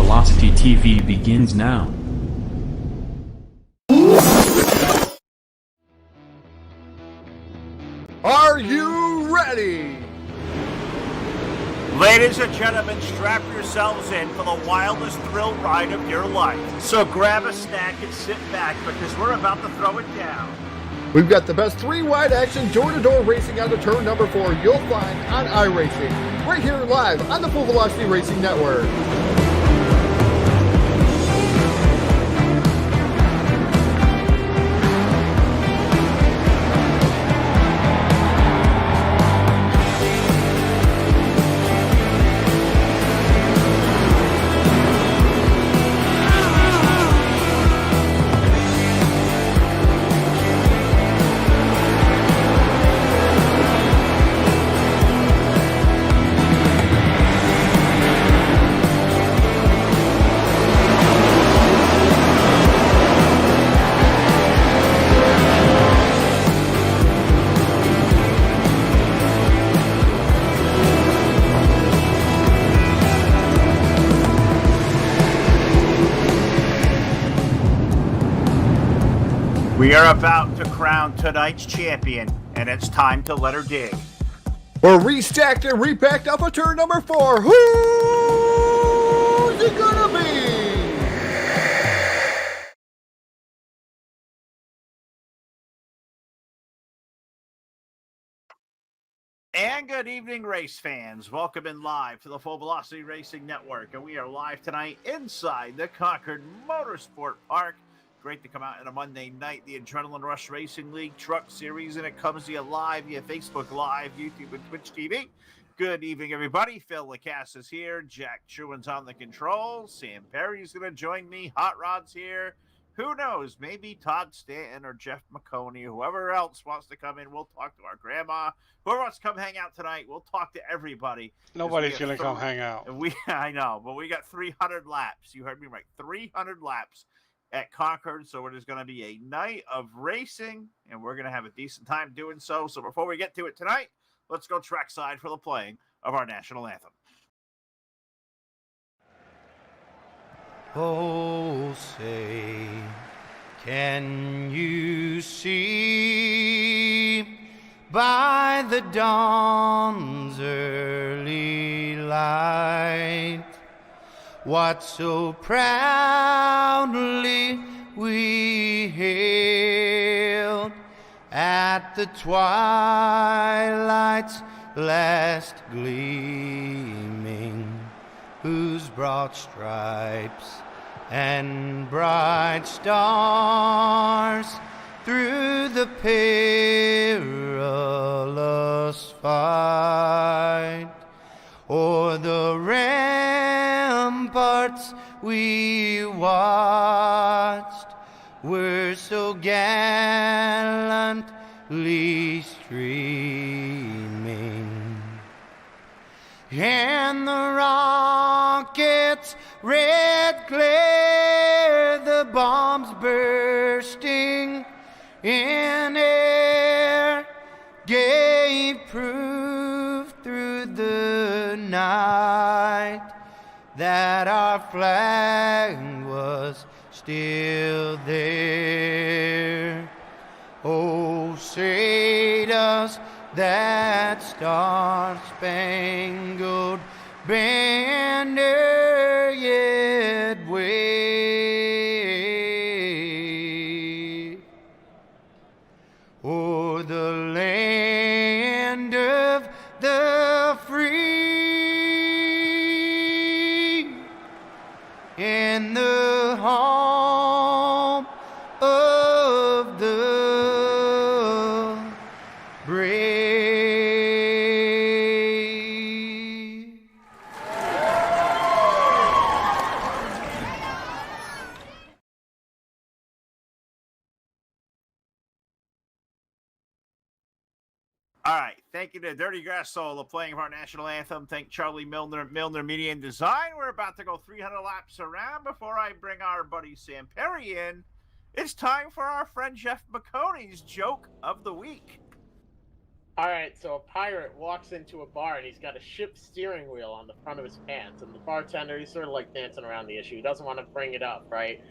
Velocity TV begins now. Are you ready? Ladies and gentlemen, strap yourselves in for the wildest thrill ride of your life. So grab a snack and sit back because we're about to throw it down. We've got the best three-wide action door-to-door racing on the turn number 4 you'll find on iRacing, right here live on the Full Velocity Racing Network. We are about to crown tonight's champion, and it's time to let her dig. We're restacked and repacked off of turn number 4. Who's it gonna be? And good evening, race fans. Welcome in live to the Full Velocity Racing Network, and we are live tonight inside the Concord Motorsport Park. Great to come out on a Monday night, the Adrenaline Rush Racing League Truck Series, and it comes to you live via Facebook Live, YouTube, and Twitch TV. Good evening, everybody. Phil Lacasse is here. Jack Truan's on the controls. Sam Perry's going to join me. Hot Rod's here. Who knows? Maybe Todd Stanton or Jeff McConey, whoever else wants to come in. We'll talk to our grandma. Whoever wants to come hang out tonight, we'll talk to everybody. Nobody's going to come hang out. I know, but we got 300 laps. You heard me right. 300 laps at Concord, so it is going to be a night of racing, and we're going to have a decent time doing so. So before we get to it tonight, let's go trackside for the playing of our national anthem. Oh, say, can you see by the dawn's early light what so proudly we hailed at the twilight's last gleaming, whose broad stripes and bright stars through the perilous fight o'er the ramparts we watched were so gallantly streaming, and the rockets' red glare, the bombs bursting in air, gave proof through the night that our flag was still there. Oh, say does that star-spangled banner yet wave o'er the land of the free and the home of the brave? All right. Thank you to Dirty Grass Soul playing of our national anthem. Thank Charlie Milner Media and Design. We're about to go 300 laps around. Before I bring our buddy Sam Perry in, it's time for our friend Jeff McConey's joke of the week. All right, so a pirate walks into a bar and he's got a ship's steering wheel on the front of his pants, and the bartender, he's sort of like dancing around the issue. He doesn't want to bring it up, right?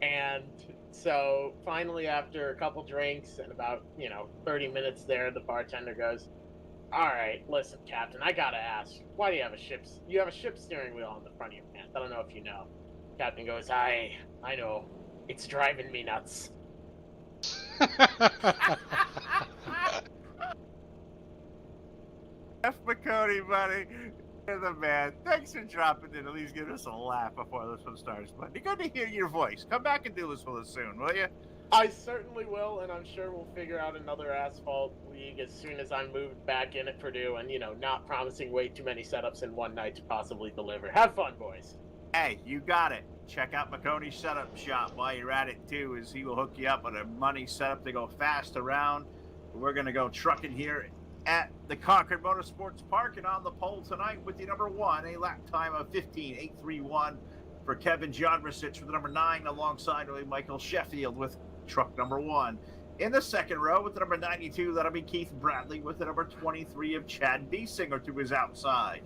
And so finally, after a couple drinks and about 30 minutes there, the bartender goes, "All right, listen, Captain, I gotta ask, why do you have a ship's steering wheel on the front of your pants? I don't know if you know." Captain goes, I know, it's driving me nuts." F. McCody, buddy. You're the man. Thanks for dropping in. At least give us a laugh before this one starts, buddy. Good to hear your voice. Come back and do this with us soon, will you? I certainly will, and I'm sure we'll figure out another asphalt league as soon as I'm moved back in at Purdue and, not promising way too many setups in one night to possibly deliver. Have fun, boys. Hey, you got it. Check out McCony's setup shop while you're at it, too, as he will hook you up with a money setup to go fast around. We're going to go trucking here at the Concord Motorsports Park, and on the pole tonight with the number 1, a lap time of 15.831 for Kevin Jodricic with the number 9, alongside Michael Sheffield with truck number 1. In the second row with the number 92, that'll be Keith Bradley with the number 23 of Chad Biesinger to his outside.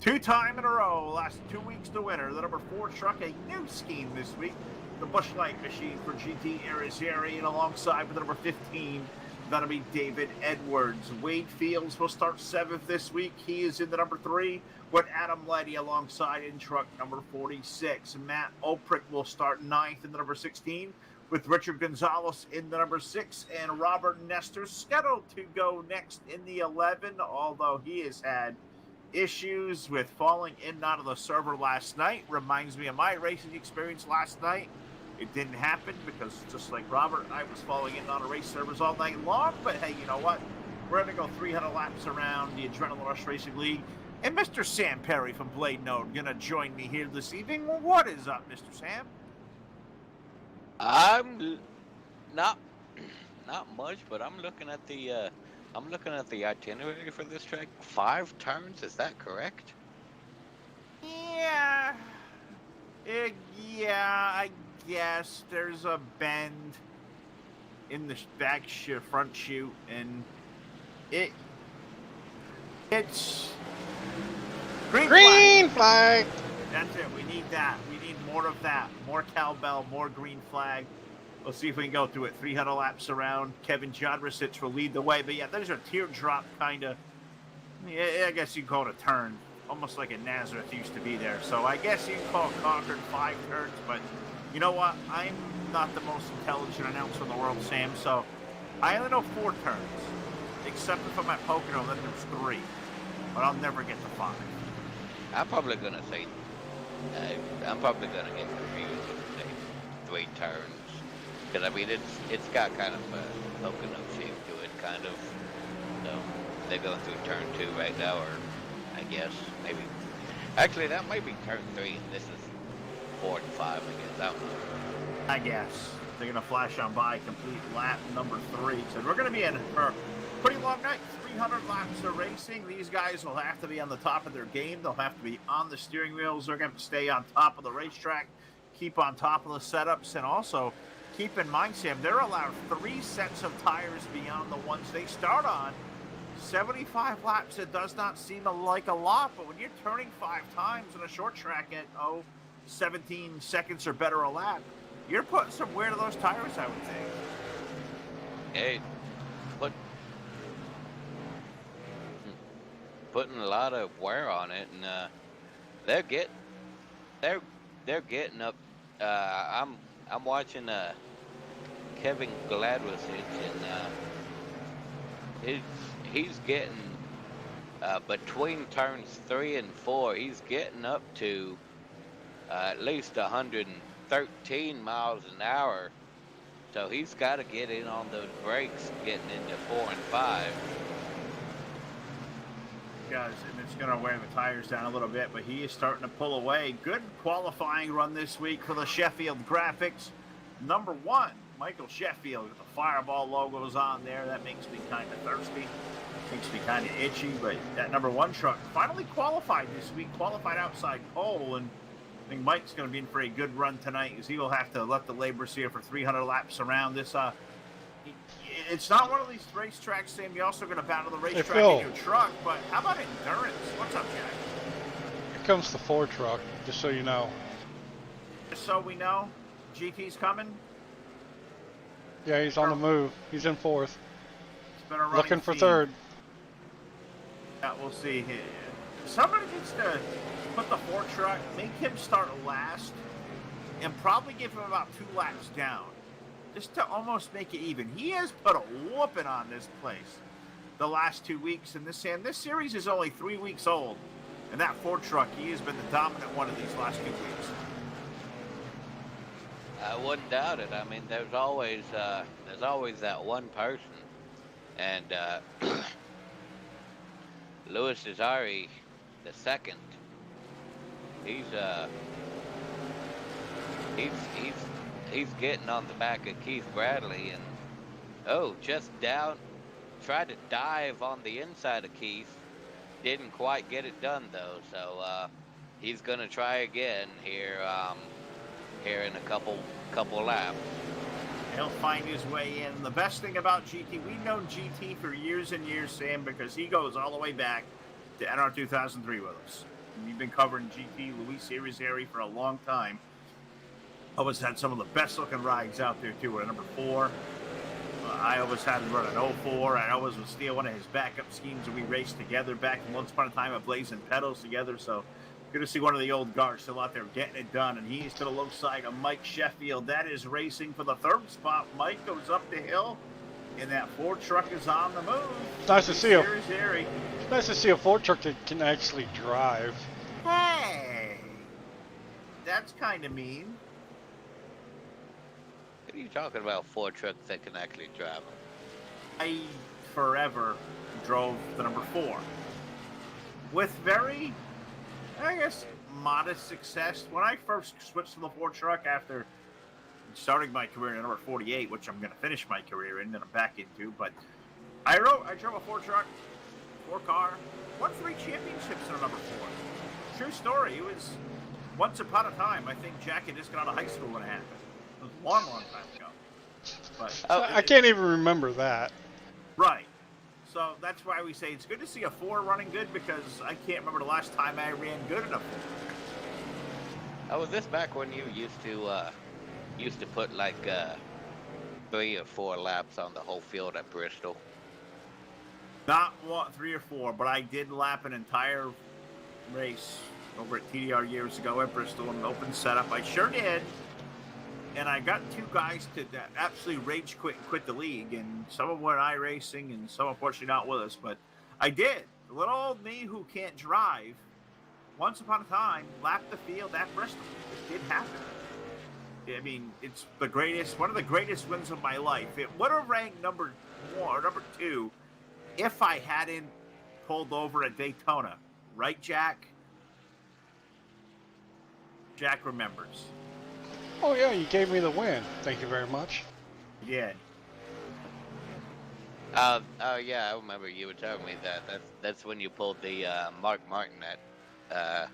2-time in a row, last 2 weeks to winner. The number 4 truck, a new scheme this week, the Busch Light Machine for GT Erizieri, and alongside with the number 15, that'll be David Edwards. Wade Fields will start 7th this week. He is in the number 3 with Adam Letty alongside in truck number 46. Matt Oprick will start 9th in the number 16 with Richard Gonzalez in the number 6, and Robert Nestor scheduled to go next in the 11, although he has had issues with falling in and out of the server last night. Reminds me of my racing experience last night. It didn't happen because, just like Robert, I was falling in and out of race servers all night long. But hey, you know what? We're going to go 300 laps around the Adrenaline Rush Racing League. And Mr. Sam Perry from Blade Node going to join me here this evening. What is up, Mr. Sam? I'm not much, but I'm looking at the itinerary for this track. 5 turns, is that correct? Yeah. I guess there's a bend in the front chute, and it's Green flag. That's it. We need that. We need more of that. More cowbell, more green flag. We'll see if we can go through it. 300 laps around. Kevin Jodricic will lead the way. But yeah, there's a teardrop kind of, I guess you can call it a turn. Almost like a Nazareth used to be there. So I guess you can call Concord 5 turns. But you know what? I'm not the most intelligent announcer in the world, Sam. So I only know 4 turns. Except if I'm at Pocono, then there's 3. But I'll never get to 5. I'm probably gonna get confused with say 3 turns. Because, I mean, it's got kind of a Pocono shape to it, kind of. So, they're going through turn 2 right now, or I guess, maybe. Actually, that might be turn 3, and this is 4 and 5, I guess. I don't know. I guess. They're going to flash on by complete lap number 3. So, we're going to be in for a pretty long night. 300 laps of racing. These guys will have to be on the top of their game. They'll have to be on the steering wheels. They're going to stay on top of the racetrack, keep on top of the setups, and also keep in mind, Sam, they're allowed 3 sets of tires beyond the ones they start on. 75 laps, it does not seem like a lot, but when you're turning 5 times in a short track at, 17 seconds or better a lap, you're putting some wear to those tires, I would think. Hey, putting a lot of wear on it, and they're getting up. I'm watching Kevin Gladwicich, and he's getting between turns 3 and 4. He's getting up to at least 113 miles an hour. So he's got to get in on those brakes, getting into 4 and 5. Guys, and it's going to wear the tires down a little bit, but he is starting to pull away. Good qualifying run this week for the Sheffield Graphics. Number 1, Michael Sheffield with the Fireball logos on there. That makes me kind of thirsty. Makes me kind of itchy, but that number 1 truck finally qualified this week, qualified outside pole, and I think Mike's going to be in for a good run tonight, as he will have to let the laborers here for 300 laps around this. It's not one of these racetracks, Sam. You're also going to battle the racetrack Phil. in your truck, but how about endurance? What's up, Jack? Here comes the Ford truck, just so you know. Just so we know, GT's coming. Yeah, he's on the move. He's in fourth. It's been a running Looking for theme. third. Yeah, we'll see here. Somebody needs to put the Ford truck, make him start last, and probably give him about 2 laps down, just to almost make it even. He has put a whooping on this place the last 2 weeks, and this series is only 3 weeks old. And that Ford truck, he has been the dominant one of these last 2 weeks. I wouldn't doubt it. I mean, there's always that one person, and Louis Desari, the second. He's getting on the back of Keith Bradley, and tried to dive on the inside of Keith. Didn't quite get it done though, so he's gonna try again here in a couple laps. He'll find his way in. The best thing about GT, we've known GT for years and years, Sam, because he goes all the way back to NR 2003 with us. We've been covering GT, Luis Irizarry, for a long time. Always had some of the best looking rides out there too. At number 4, I always had him run an 04. I always would steal one of his backup schemes, and we raced together back once upon a time at Blazing Pedals together. So good to see one of the old guards still out there getting it done. And he's to the low side of Mike Sheffield. That is racing for the 3rd spot. Mike goes up the hill, and that Ford truck is on the move. It's nice to see Irizarry. It's nice to see a Ford truck that can actually drive. Hey, that's kind of mean. What are you talking about? 4 trucks that can actually drive them? I forever drove the number 4 with very, I guess, modest success. When I first switched to the Ford truck after starting my career in number 48, which I'm going to finish my career in and I'm back into, but I drove a Ford truck, 4-car, won 3 championships in a number 4. True story. It was once upon a time. I think Jack had just got out of high school when it happened. It was a long, long time ago. But I can't even remember that. right. So that's why we say it's good to see a 4 running good, because I can't remember the last time I ran good in a 4. Oh, was this back when you used to put like 3 or 4 laps on the whole field at Bristol? Not 3 or 4, but I did lap an entire race over at TDR years ago at Bristol in an open setup. I sure did. And I got 2 guys to absolutely rage quit and quit the league, and some of them went iRacing, and some unfortunately not with us. But I did. Little old me who can't drive, once upon a time, lapped the field at Bristol. It did happen. I mean, it's one of the greatest wins of my life. It would have ranked number 1 or number 2 if I hadn't pulled over at Daytona. Right, Jack? Jack remembers. Oh yeah, you gave me the win. Thank you very much. Yeah. Oh yeah, I remember you were telling me that. That's when you pulled the Mark Martin at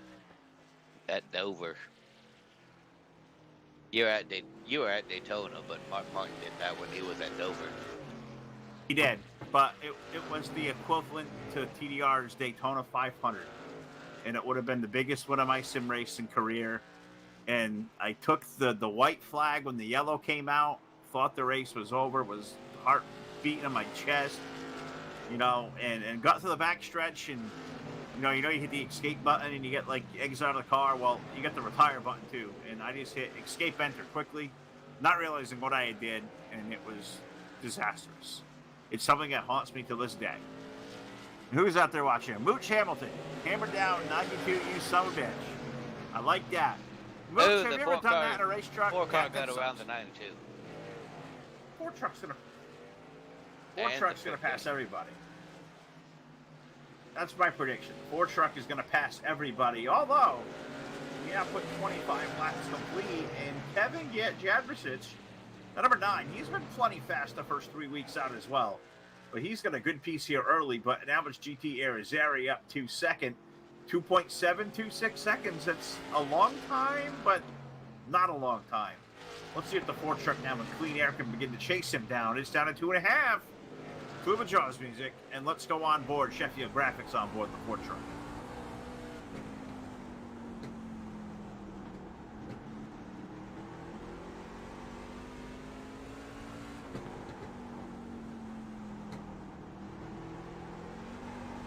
Dover. You were at Daytona, but Mark Martin did that when he was at Dover. He did, but it was the equivalent to TDR's Daytona 500, and it would have been the biggest win of my sim racing career. And I took the white flag when the yellow came out, thought the race was over, was heart beating in my chest, and got to the back stretch, and you hit the escape button and you get like exit out of the car. Well, you get the retire button too, and I just hit escape enter quickly, not realizing what I did, and it was disastrous. It's something that haunts me to this day. And who's out there watching? Mooch Hamilton, hammer down 92, you son of a bitch. I like that. Mooch, have you ever done that in a racetrack? 4-car got around the 92. Ford truck's gonna pass everybody. That's my prediction. Ford truck is gonna pass everybody. Although, put 25 laps complete, and Kevin Jadricic, number 9, he's been plenty fast the first 3 weeks out as well. But he's got a good piece here early. But now it's GT Irizarry up to second. 2.726 seconds. That's a long time, but not a long time. Let's see if the Ford truck now with clean air can begin to chase him down. It's down to 2.5. Tuba Jaws music, and let's go on board. Sheffield Graphics on board the Ford truck.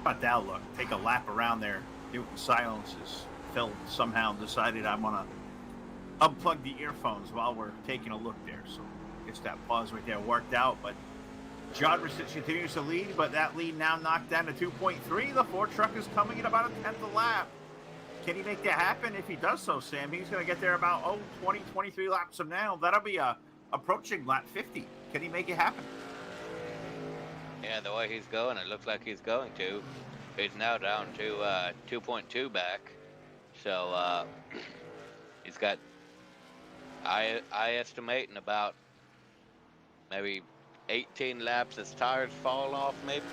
How about that look? Take a lap around there. Newton Silences. Phil somehow decided I want to unplug the earphones while we're taking a look there. So I guess that pause right there worked out. But John Rosich continues to lead, but that lead now knocked down to 2.3. The Ford truck is coming in about a tenth a lap. Can he make that happen? If he does so, Sam, he's going to get there about 20, 23 laps from now. That'll be approaching lap 50. Can he make it happen? Yeah, the way he's going, it looks like he's going to. He's now down to 2.2 back. So he's got, I estimate, in about maybe 18 laps his tires fall off, maybe.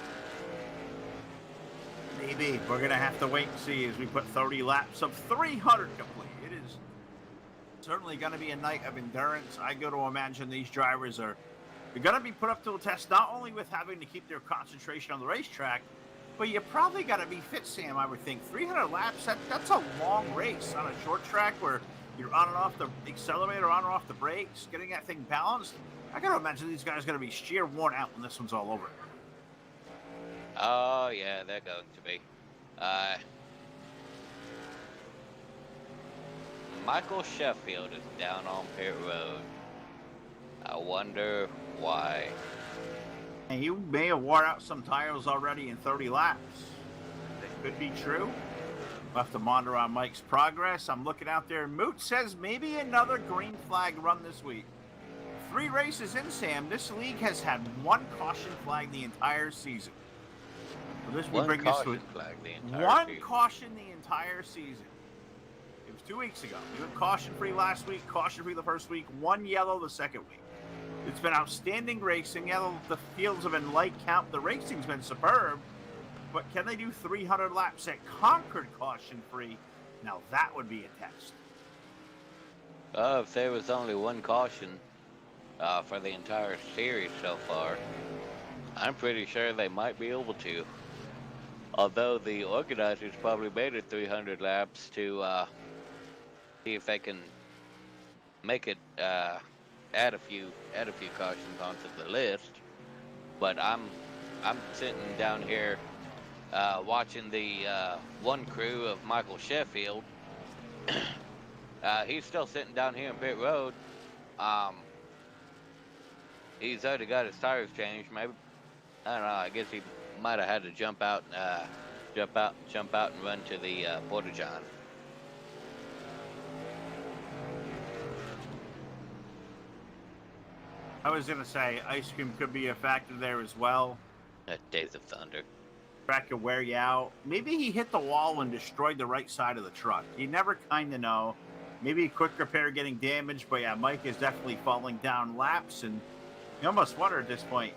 Maybe. We're going to have to wait and see as we put 30 laps of 300 complete. It is certainly going to be a night of endurance. I go to imagine these drivers are going to be put up to a test, not only with having to keep their concentration on the racetrack, but you probably got to be fit, Sam, I would think. 300 laps, that's a long race on a short track where you're on and off the accelerator, on and off the brakes, getting that thing balanced. I got to imagine these guys are going to be sheer worn out when this one's all over. Oh, yeah, they're going to be. Michael Sheffield is down on pit road. I wonder why. And you may have wore out some tires already in 30 laps. That could be true. We'll have to monitor on Mike's progress. I'm looking out there. Moot says maybe another green flag run this week. 3 races in, Sam. This league has had 1 caution flag the entire season. So this will bring us to one caution the entire season. It was 2 weeks ago. We went caution-free last week, caution-free the first week, 1 yellow the second week. It's been outstanding racing. Yeah, the fields have been light count. The racing's been superb. But can they do 300 laps at Concord caution-free? Now that would be a test. If there was only 1 caution for the entire series so far, I'm pretty sure they might be able to. Although the organizers probably made it 300 laps to see if they can make it add a few cautions onto the list. But I'm sitting down here watching the one crew of Michael Sheffield. He's still sitting down here in pit road. He's already got his tires changed. Maybe, I don't know. I guess he might have had to jump out and run to the Porta John. I was gonna say ice cream could be a factor there as well. Days of Thunder. Track could wear you out. Maybe he hit the wall and destroyed the right side of the truck. You never kind of know. Maybe a quick repair getting damaged, but yeah, Mike is definitely falling down laps, and you almost wonder at this point.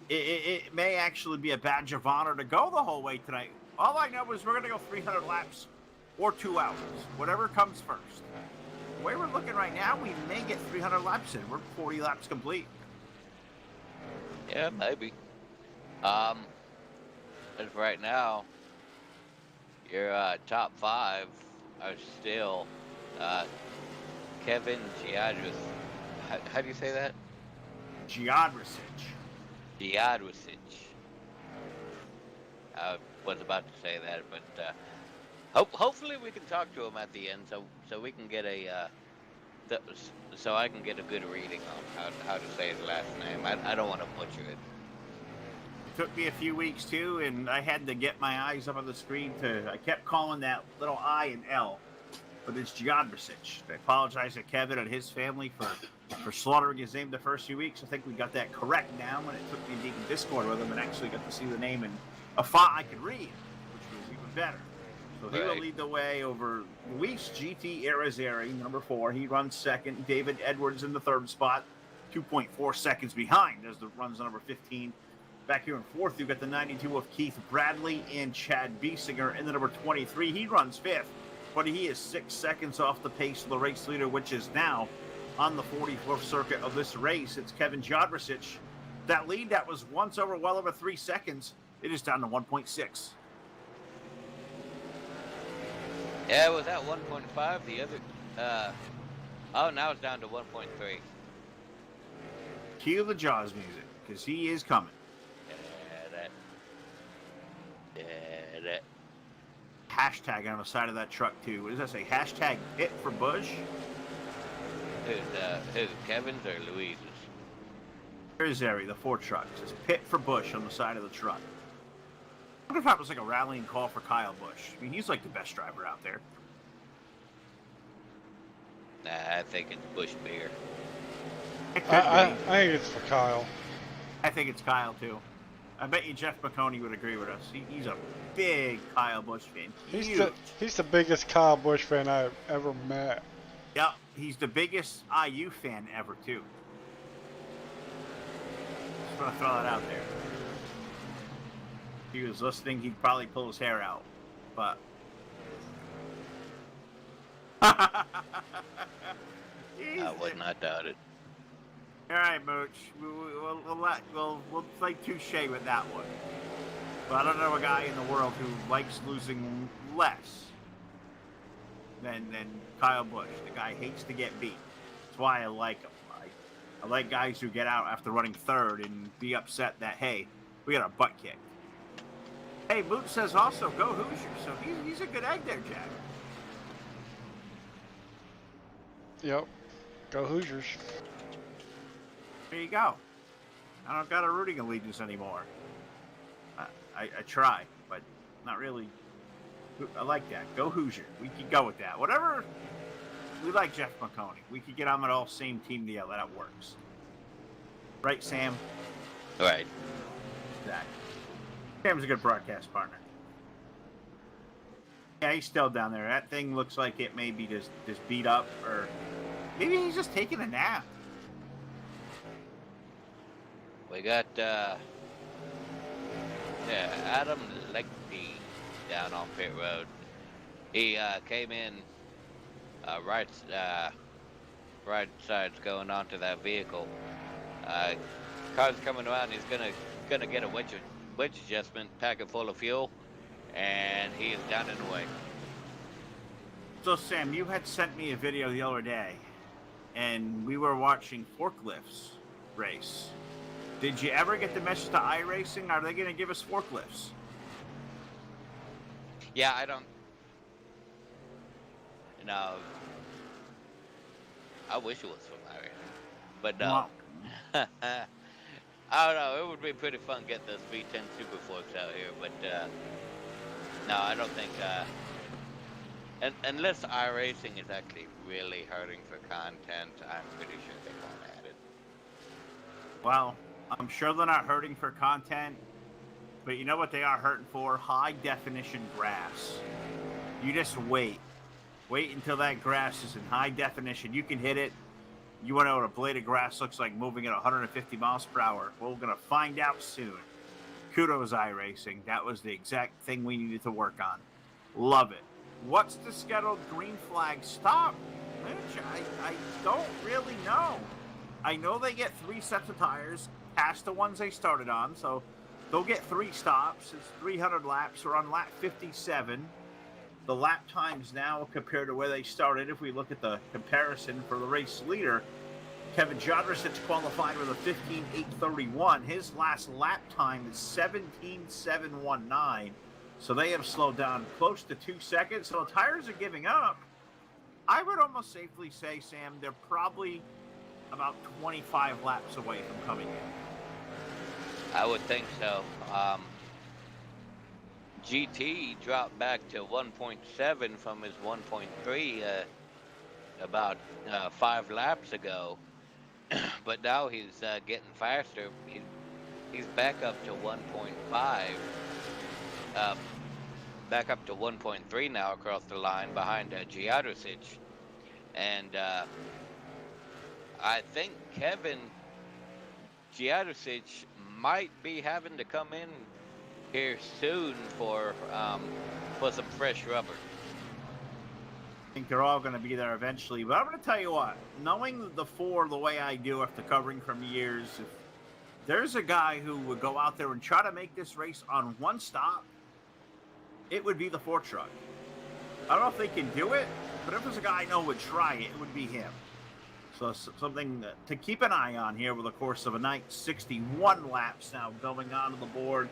It may actually be a badge of honor to go the whole way tonight. All I know is we're going to go 300 laps or 2 hours, whatever comes first. The way we're looking right now, we may get 300 laps in. We're 40 laps complete. Yeah, maybe. As of right now, your top 5 are still Kevin Giadris. How do you say that? Giadrisic. I was about to say that, but hopefully we can talk to him at the end, so we can get so I can get a good reading on how to say his last name. I don't want to butcher it. It took me a few weeks too, and I had to get my eyes up on the screen I kept calling that little I an L, but it's Giadrisic. I apologize to Kevin and his family for slaughtering his name the first few weeks. I think we got that correct now, and it took me being in Discord with him and actually got to see the name in a font I could read, which was even better. So he will lead the way over Luis GT Irizarry, number 4. He runs second. David Edwards in the 3rd spot, 2.4 seconds behind as the runs number 15. Back here in 4th, you've got the 92 of Keith Bradley and Chad Biesinger in the number 23. He runs 5th, but he is 6 seconds off the pace of the race leader, which is now on the 44th circuit of this race. It's Kevin Jodricic. That lead that was once over well over 3 seconds, it is down to 1.6. Yeah, it was at 1.5. The other, oh, now it's down to 1.3. Cue the Jaws music, because he is coming. Hashtag on the side of that truck, too. What does that say? Hashtag pit for Bush? Who's Kevin's or Louise's? Here's Zeri, the Ford truck. It says pit for Bush on the side of the truck. I wonder if that was like a rallying call for Kyle Busch. I mean, he's like the best driver out there. Nah, I think it's Busch beer. I think it's for Kyle. I think it's Kyle, too. I bet you Jeff McConey would agree with us. He's a big Kyle Busch fan. He's the biggest Kyle Busch fan I've ever met. Yep, he's the biggest IU fan ever, too. Just want to throw that out there. If he was listening, he'd probably pull his hair out. But... I would not doubt it. All right, Mooch. We'll play touche with that one. But I don't know a guy in the world who likes losing less than Kyle Busch. The guy hates to get beat. That's why I like him. I like guys who get out after running third and be upset that, hey, we got our butt kicked. Hey, Mooch says also, go Hoosiers. So he's a good egg there, Jack. Yep. Go Hoosiers. There you go. I don't got a rooting allegiance anymore. I try, but not really. I like that. Go Hoosier. We could go with that. Whatever. We like Jeff McConey. We could get on an all same team deal. That works. Right, Sam? Right. Exactly. Sam's a good broadcast partner. Yeah, he's still down there. That thing looks like it may be just beat up, or maybe he's just taking a nap. We got Adam Legby down on pit road. He came in right side's going onto that vehicle. Car's coming around. He's gonna get a wedge adjustment, pack it full of fuel, and he is down and away. So Sam, you had sent me a video the other day, and we were watching forklifts race. Did you ever get the message to iRacing? Are they going to give us forklifts? Yeah, I don't. No. I wish it was from iRacing, but no. Wow. I don't know. It would be pretty fun to get those V10 Super Forks out here, but no, I don't think. Unless iRacing is actually really hurting for content, I'm pretty sure they won't add it. Well, I'm sure they're not hurting for content, but you know what they are hurting for? High definition grass. You just wait. Wait until that grass is in high definition. You can hit it. You want to know what a blade of grass looks like moving at 150 miles per hour. Well, we're going to find out soon. Kudos, iRacing. That was the exact thing we needed to work on. Love it. What's the scheduled green flag stop? Mitch, I don't really know. I know they get 3 sets of tires past the ones they started on, so they'll get 3 stops. It's 300 laps. We're on lap 57. The lap times now compared to where they started, if we look at the comparison for the race leader, Kevin Jodricic qualified with a 15.831. His last lap time is 17.719. So they have slowed down close to 2 seconds. So the tires are giving up. I would almost safely say, Sam, they're probably about 25 laps away from coming in. I would think so. GT dropped back to 1.7 from his 1.3 about 5 laps ago, but now he's getting faster. He's back up to 1.5, back up to 1.3 now across the line behind Jodricic, and I think Kevin Jodricic might be having to come in here soon for some fresh rubber. think they're all going to be there eventually. But I'm going to tell you what, knowing the four the way I do after covering from years, if there's a guy who would go out there and try to make this race on one stop, it would be the Ford truck. I don't know if they can do it, but if there's a guy I know would try it, it would be him. So something to keep an eye on here over the course of a night. 61 laps now going on the board.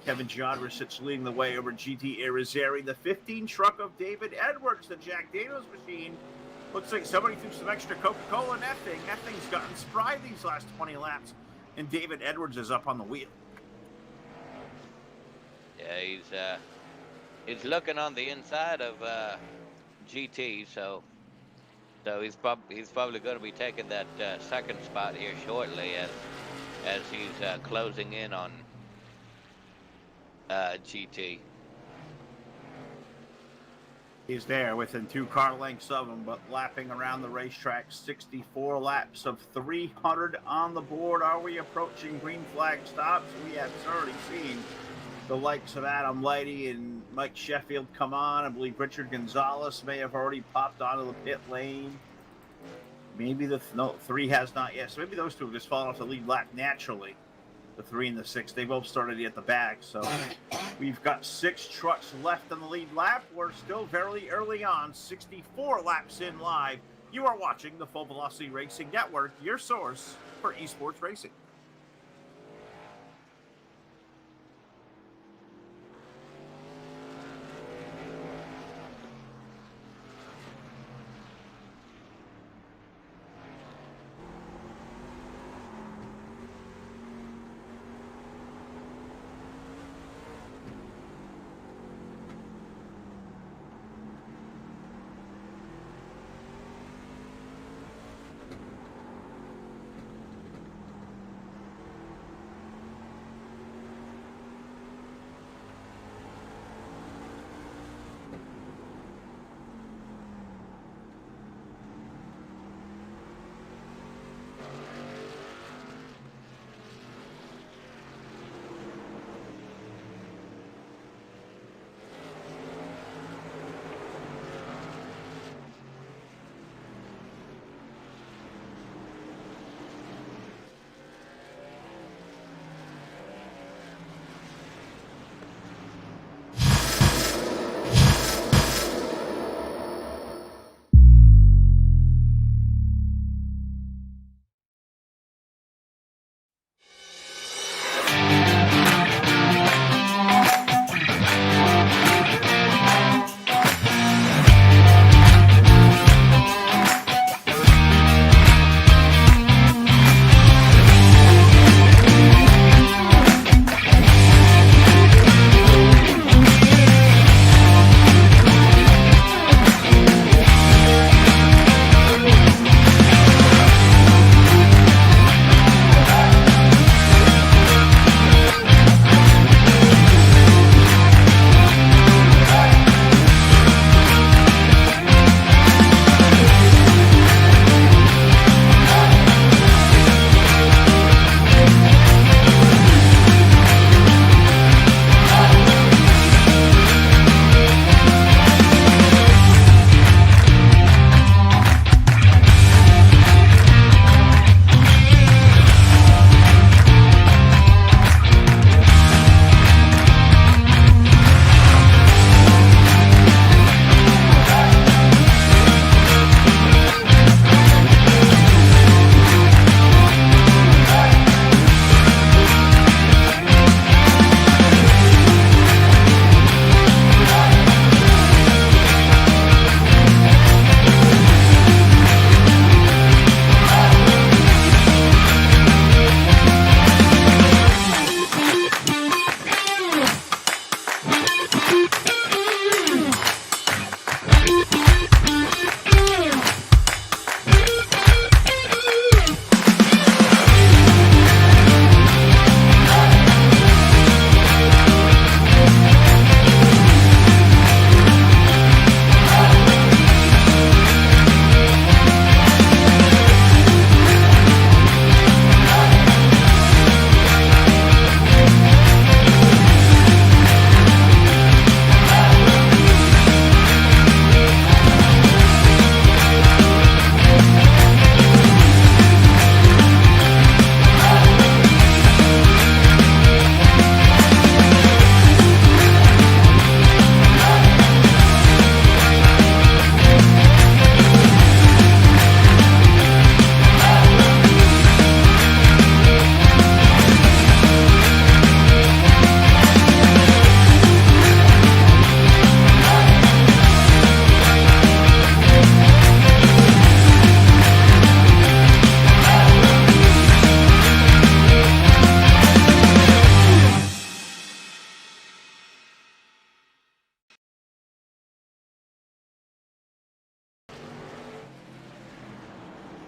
Kevin Jodrich leading the way over GT Irizarry. The 15 truck of David Edwards, the Jack Daniels machine. Looks like somebody threw some extra Coca-Cola in that thing. That thing's gotten spry these last 20 laps, and David Edwards is up on the wheel. Yeah, he's looking on the inside of GT, so he's probably going to be taking that second spot here shortly as he's closing in on GT. He's there within 2 car lengths of him, but lapping around the racetrack, 64 laps of 300 on the board. Are we approaching green flag stops? We have already seen the likes of Adam Lighty and Mike Sheffield come on. I believe Richard Gonzalez may have already popped onto the pit lane. Maybe no, 3 has not yet. So maybe those 2 have just fallen off the lead lap naturally. The 3 and the 6, they both started at the back. So we've got 6 trucks left on the lead lap. We're still very early on, 64 laps in live. You are watching the Full Velocity Racing Network, your source for esports racing.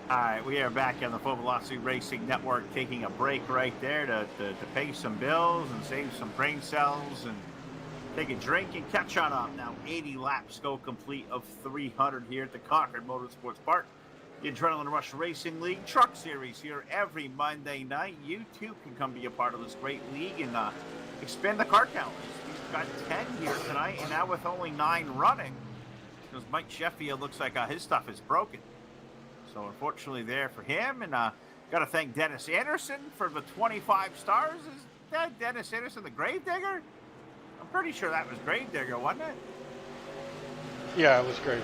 All right, we are back on the Full Velocity Racing Network, taking a break right there to pay some bills and save some brain cells and take a drink and catch on up. Now 80 laps go complete of 300 here at the Concord Motorsports Park. The Adrenaline Rush Racing League Truck Series here every Monday night. You too can come be a part of this great league and expand the car count. We've got 10 here tonight, and now with only 9 running, because Mike Sheffield looks like his stuff is broken. So unfortunately there for him, and got to thank Dennis Anderson for the 25 stars. Is that Dennis Anderson, the Gravedigger? I'm pretty sure that was Gravedigger, wasn't it? Yeah, it was great.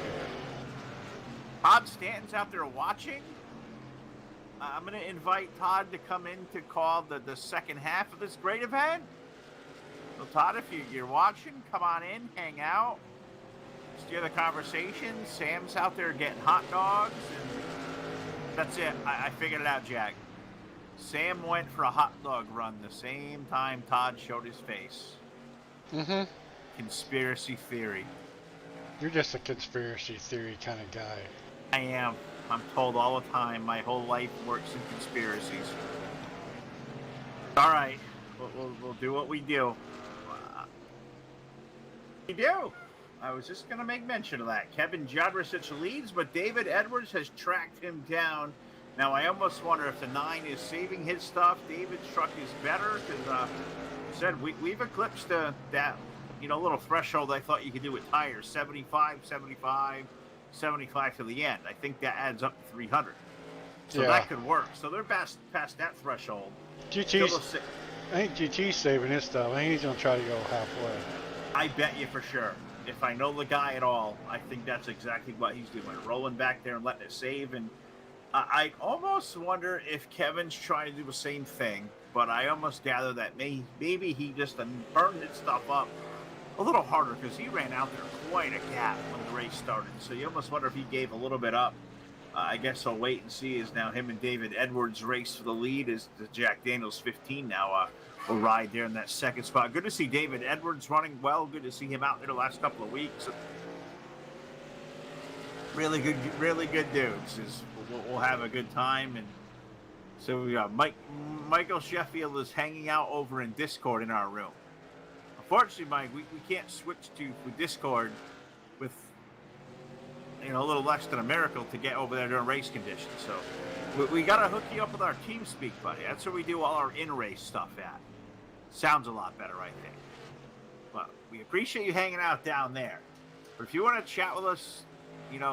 Todd Stanton's out there watching. I'm going to invite Todd to come in to call the second half of this great event. So Todd, if you're watching, come on in, hang out, steer the conversation. Sam's out there getting hot dogs, and that's it. I figured it out, Jack. Sam went for a hot dog run the same time Todd showed his face. Mm-hmm. Conspiracy theory. You're just a conspiracy theory kind of guy. I am. I'm told all the time. My whole life works in conspiracies. All right. We'll do what we do. We do. I was just going to make mention of that. Kevin Jodricic leads, but David Edwards has tracked him down. Now, I almost wonder if the 9 is saving his stuff. David's truck is better because, said we've eclipsed that, little threshold I thought you could do with tires, 75, 75, 75 to the end. I think that adds up to 300. So that could work. So they're past that threshold. I think GT's saving his stuff. I think he's going to try to go halfway. I bet you for sure. If I know the guy at all, I think that's exactly what he's doing. Rolling back there and letting it save. And I almost wonder if Kevin's trying to do the same thing, but I almost gather that maybe he just burned his stuff up a little harder because he ran out there quite a gap when the race started. So you almost wonder if he gave a little bit up. I guess I'll wait and see as now him and David Edwards race for the lead as the Jack Daniels 15 now will ride there in that second spot. Good to see David Edwards running well. Good to see him out there the last couple of weeks. Really good dudes. We'll have a good time. And so we got Michael Sheffield is hanging out over in Discord in our room. Unfortunately, Mike, we can't switch to Discord with a little less than a miracle to get over there during race conditions. So we got to hook you up with our TeamSpeak, buddy. That's where we do all our in-race stuff at. Sounds a lot better, I think. But we appreciate you hanging out down there. But if you want to chat with us,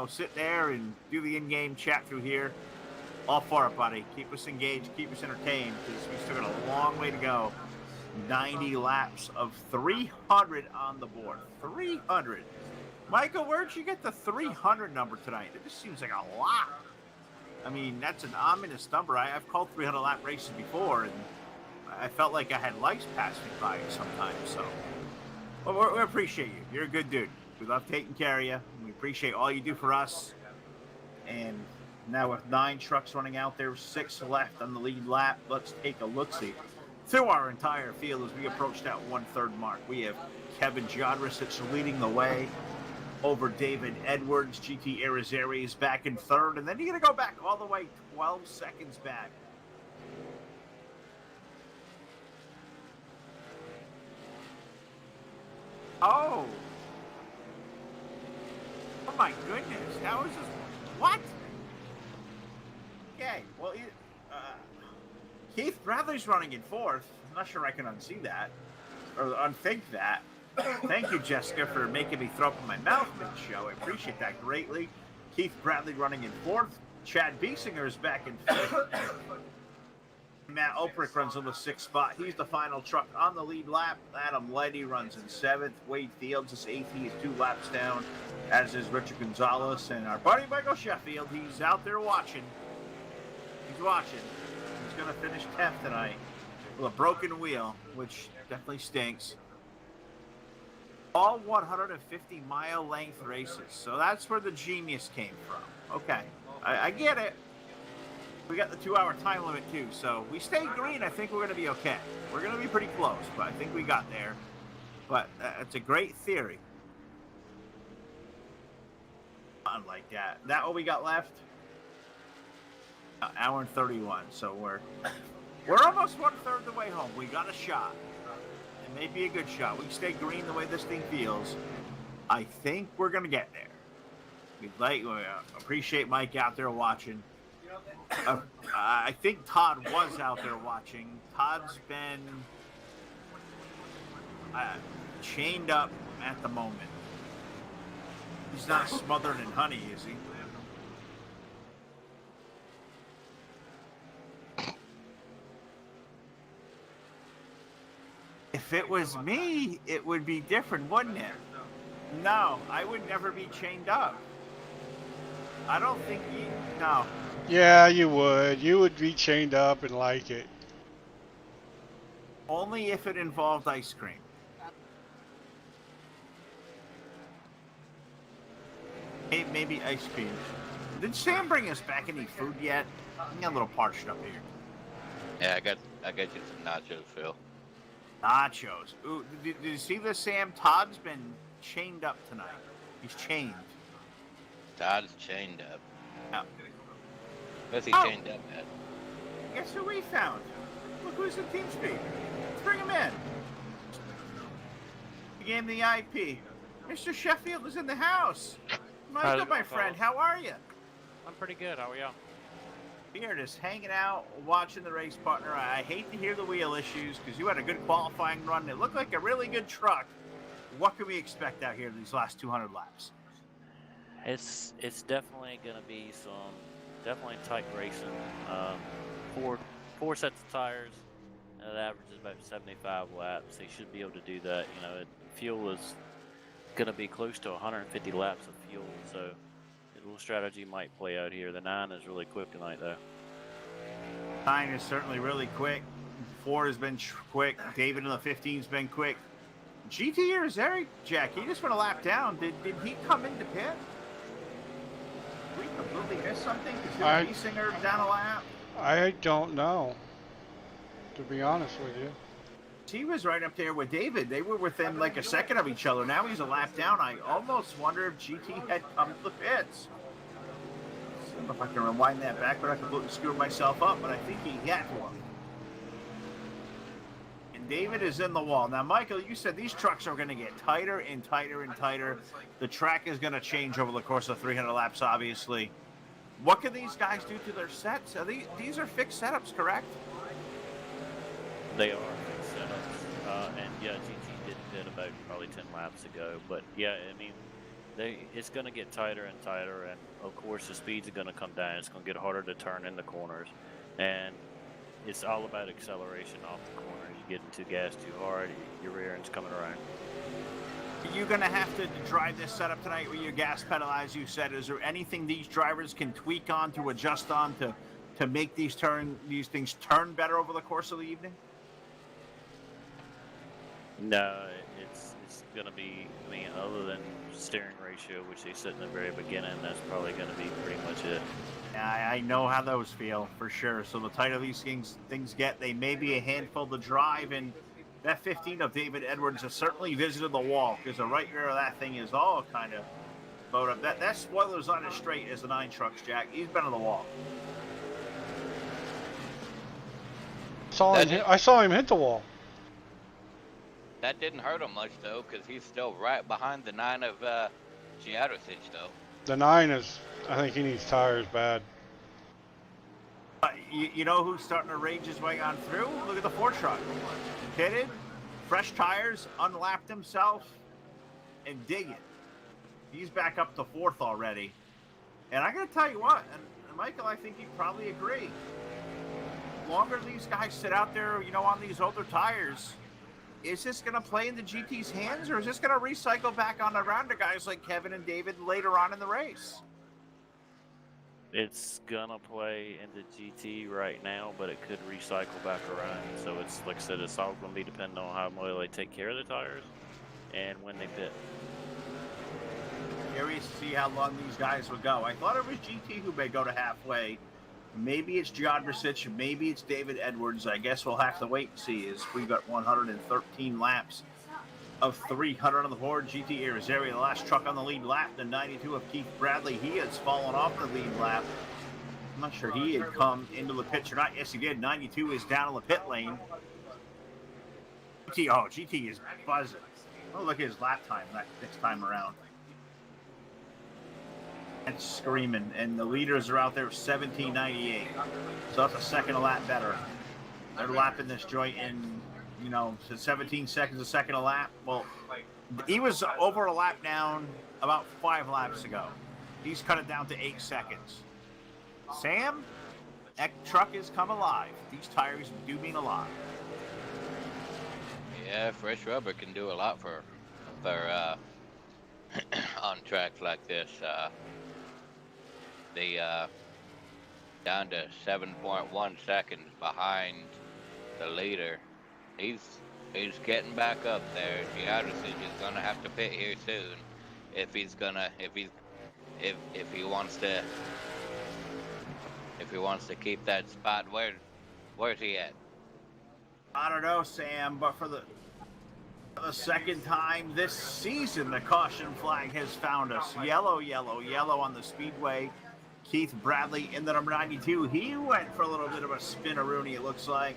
sit there and do the in-game chat through here, all for it, buddy. Keep us engaged, keep us entertained, because we still got a long way to go. 90 laps of 300 on the board. 300. Michael, where'd you get the 300 number tonight? It just seems like a lot. I mean, that's an ominous number. I've called 300 lap races before, and I felt like I had lights pass me by sometimes. So, well, we appreciate you. You're a good dude. We love taking care of you. We appreciate all you do for us. And now with 9 trucks running out there, 6 left on the lead lap, let's take a look-see through our entire field as we approach that 1/3 mark. We have Kevin Jodricic leading the way over David Edwards. GT Irizarry is back in 3rd, and then you're going to go back all the way 12 seconds back. Oh my goodness, how is this? What? Okay, well, Keith Bradley's running in 4th. I'm not sure I can unsee that, or unthink that. Thank you, Jessica, for making me throw up in my mouth mid-show. I appreciate that greatly. Keith Bradley running in 4th. Chad Biesinger is back in 5th. Matt Oprick runs in the 6th spot. He's the final truck on the lead lap. Adam Lighty runs in 7th. Wade Fields is 8th. He is 2 laps down, as is Richard Gonzalez. And our buddy Michael Sheffield, he's out there watching. He's watching. He's going to finish 10th tonight with a broken wheel, which definitely stinks. All 150-mile length races. So that's where the genius came from. Okay, I get it. We got the 2-hour time limit too, so we stay green. I think we're going to be okay. We're going to be pretty close, but I think we got there. But it's a great theory. Unlike that. That what we got left? Hour and 31. So we're almost 1/3 of the way home. We got a shot. It may be a good shot. We stay green the way this thing feels. I think we're gonna get there. We appreciate Mike out there watching. I think Todd was out there watching. Todd's been chained up at the moment. He's not smothered in honey, is he? If it was me, it would be different, wouldn't it? No, I would never be chained up. I don't think no. Yeah, you would. You would be chained up and like it. Only if it involved ice cream. Maybe ice cream. Did Sam bring us back any food yet? I'm getting a little parched up here. Yeah, I got you some nachos, Phil. Nachos. Ooh, did you see this, Sam? Todd's been chained up tonight. He's chained. Todd's chained up. Yeah. What's he chained up at? Guess who we found? Look who's in TeamSpeak. Let's bring him in. He gave him the IP. Mr. Sheffield is in the house. Michael, my friend, how are you? I'm pretty good. How are y'all? Here, just hanging out, watching the race, partner. I hate to hear the wheel issues because you had a good qualifying run. It looked like a really good truck. What can we expect out here these last 200 laps? It's definitely going to be some definitely tight racing. Four sets of tires. That averages about 75 laps. They should be able to do that. You know, fuel is going to be close to 150 laps of fuel, so a little strategy might play out here. The 9 is really quick tonight, though. 9 is certainly really quick. 4 has been quick. David in the 15's been quick. GT or Eric, Jack, he just went a lap down. Did he come into pit? Did we completely miss something? Because racing her down a lap? I don't know, to be honest with you. He was right up there with David. They were within like a second of each other. Now he's a lap down. I almost wonder if GT had come to the pits. I don't know if I can rewind that back, but I completely screwed myself up. But I think he had one. And David is in the wall. Now, Michael, you said these trucks are going to get tighter and tighter and tighter. The track is going to change over the course of 300 laps, obviously. What can these guys do to their sets? These are fixed setups, correct? They are fixed setups. And yeah, GT did pit about probably 10 laps ago. But yeah, I mean, it's going to get tighter and tighter. And of course, the speeds are going to come down. It's going to get harder to turn in the corners. And it's all about acceleration off the corners. You get into gas too hard, your rear end's coming around. You're going to have to drive this setup tonight with your gas pedal, as you said. Is there anything these drivers can tweak on, to adjust on, to make these things turn better over the course of the evening? No, it's going to be, I mean, other than steering ratio, which they said in the very beginning, that's probably going to be pretty much it. Yeah, I know how those feel, for sure. So the tighter these things get, they may be a handful to drive, and that 15 of David Edwards has certainly visited the wall, because the right rear of that thing is all kind of bowed up. That spoiler's on as straight as the 9 trucks, Jack. He's been on the wall. I saw him hit the wall. That didn't hurt him much, though, because he's still right behind the 9 of Giadricic, though. The 9 is, I think he needs tires bad. You know who's starting to rage his way on through? Look at the 4 truck. Pitted, fresh tires, unlapped himself, and digging. He's back up to 4th already. And I got to tell you what, and Michael, I think you'd probably agree. The longer these guys sit out there, on these older tires, is this going to play into GT's hands, or is this going to recycle back on around to guys like Kevin and David later on in the race? It's going to play into GT right now, but it could recycle back around. So it's, like I said, it's all going to be dependent on how well they take care of the tires and when they pit. Curious to see how long these guys would go. I thought it was GT who may go to halfway. Maybe it's Giadricic, maybe it's David Edwards. I guess we'll have to wait and see, as we've got 113 laps of 300 on the board. GT Irizarry, the last truck on the lead lap, the 92 of Keith Bradley. He has fallen off the lead lap. I'm not sure he had come into the pits or not. Yes, he did. 92 is down in the pit lane. GT is buzzing. Oh, look at his lap time next time around. And screaming. And the leaders are out there 17.98. So that's a second a lap better. They're lapping this joint in, 17 seconds a second a lap. Well, he was over a lap down about 5 laps ago. He's cut it down to 8 seconds. Sam, that truck has come alive. These tires do mean a lot. Yeah, fresh rubber can do a lot for on tracks like this. Down to 7.1 seconds behind the leader. He's getting back up there. Giadricic is gonna have to pit here soon if he wants to keep that spot. Where's he at? I don't know, Sam, but for the second time this season, the caution flag has found us. Yellow on the speedway. Keith Bradley in the number 92. He went for a little bit of a spin-a-rooney, it looks like.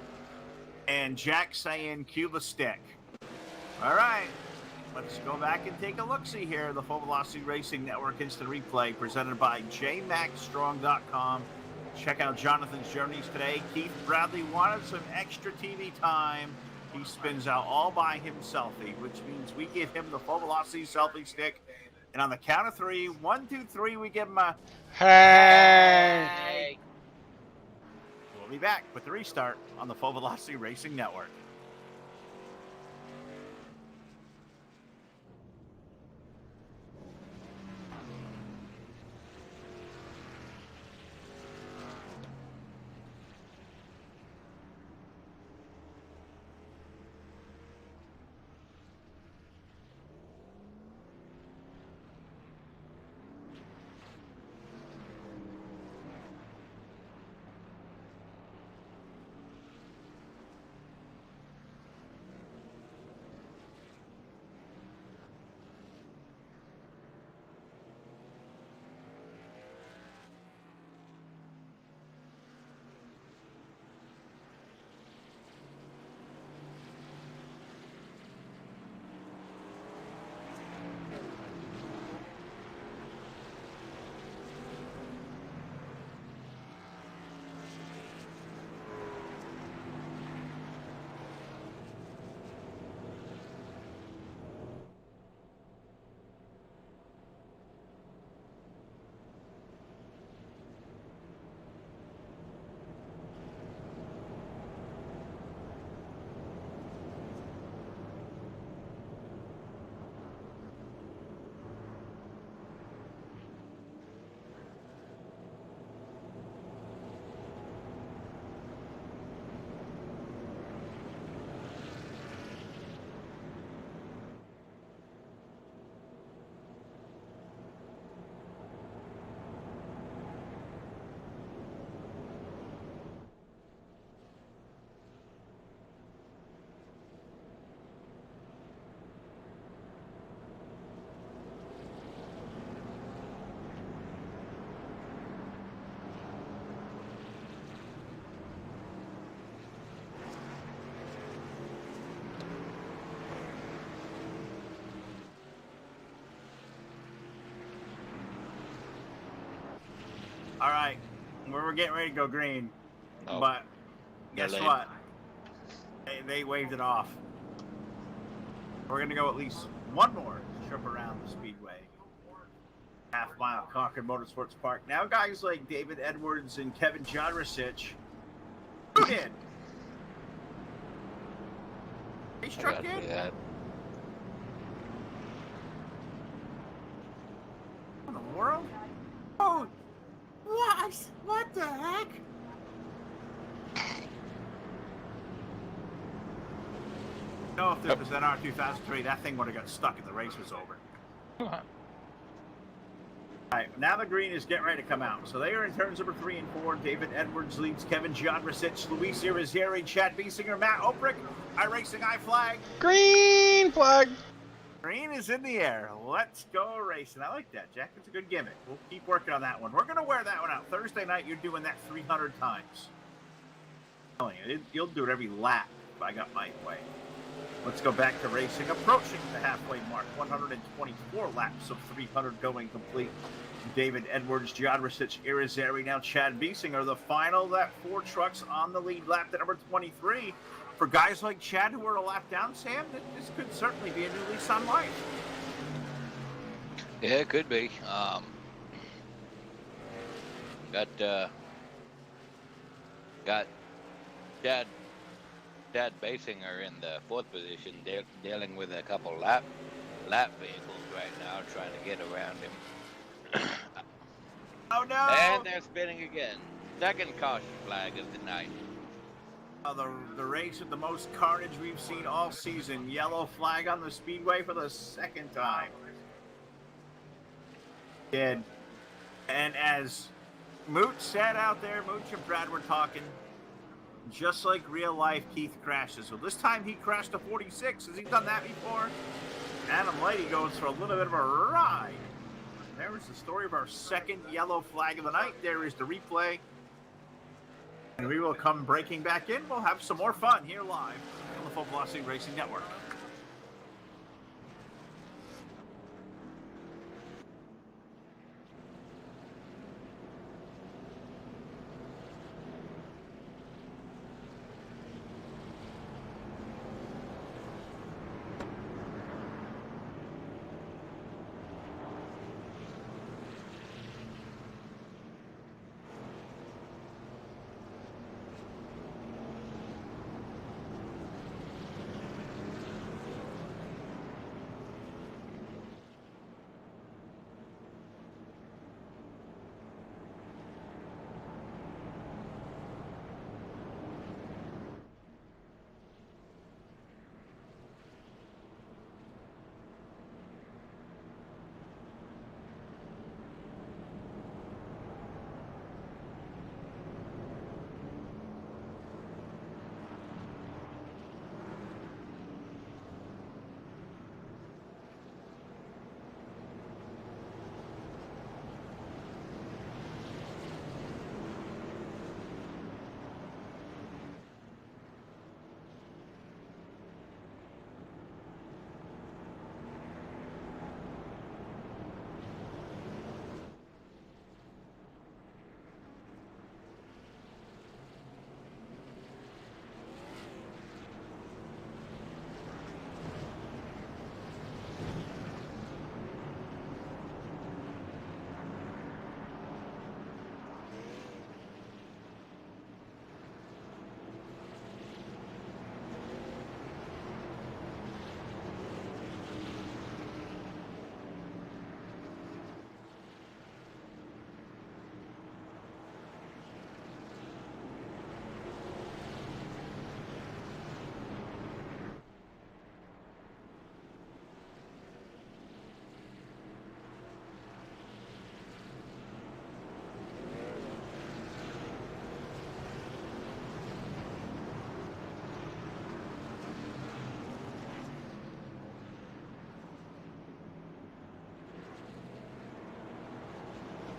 And Jack saying, cue the stick. All right, let's go back and take a look-see here. The Full Velocity Racing Network Instant Replay presented by jmaxstrong.com. Check out Jonathan's journeys today. Keith Bradley wanted some extra TV time. He spins out all by himself, which means we give him the Full Velocity selfie stick. And on the count of 3, 1, 2, 3, we give him a hey. We'll be back with the restart on the Full Velocity Racing Network. All right, we're getting ready to go green, but guess what? They waved it off. We're going to go at least one more trip around the speedway. Half-mile Concord Motorsports Park. Now guys like David Edwards and Kevin Jodricic, who did? They struck in? Yeah. What in the world? Oh, what? What the heck? No, if there was an R2003, that thing would have got stuck and the race was over. All right, now the green is getting ready to come out. So they are in turns number 3 and 4. David Edwards leads Kevin Jodricic, Luis Irizarry, Chad Biesinger, Matt Oprick, iRacing, iFlag. Green flag. Green is in the air. Let's go racing. I like that, Jack. It's a good gimmick. We'll keep working on that one. We're going to wear that one out. Thursday night, you're doing that 300 times. I'm telling you, you'll do it every lap if I got my way. Let's go back to racing. Approaching the halfway mark. 124 laps of 300 going complete. David Edwards, John Rasich, Irizarry, now Chad Biesinger. The final, that 4 trucks on the lead lap to number 23. For guys like Chad who are a lap down, Sam, this could certainly be a new lease on life. Yeah, it could be. Got Chad Basinger in the 4th position, dealing with a couple lap vehicles right now, trying to get around him. Oh no! And they're spinning again. Second caution flag of the night. The race with the most carnage we've seen all season. Yellow flag on the speedway for the 2nd time. And as Mooch said out there, Mooch and Brad were talking, just like real life, Keith crashes. So this time he crashed a 46. Has he done that before? Adam Lady goes for a little bit of a ride. There is the story of our 2nd yellow flag of the night. There is the replay. And we will come breaking back in. We'll have some more fun here live on the Full Velocity Racing Network.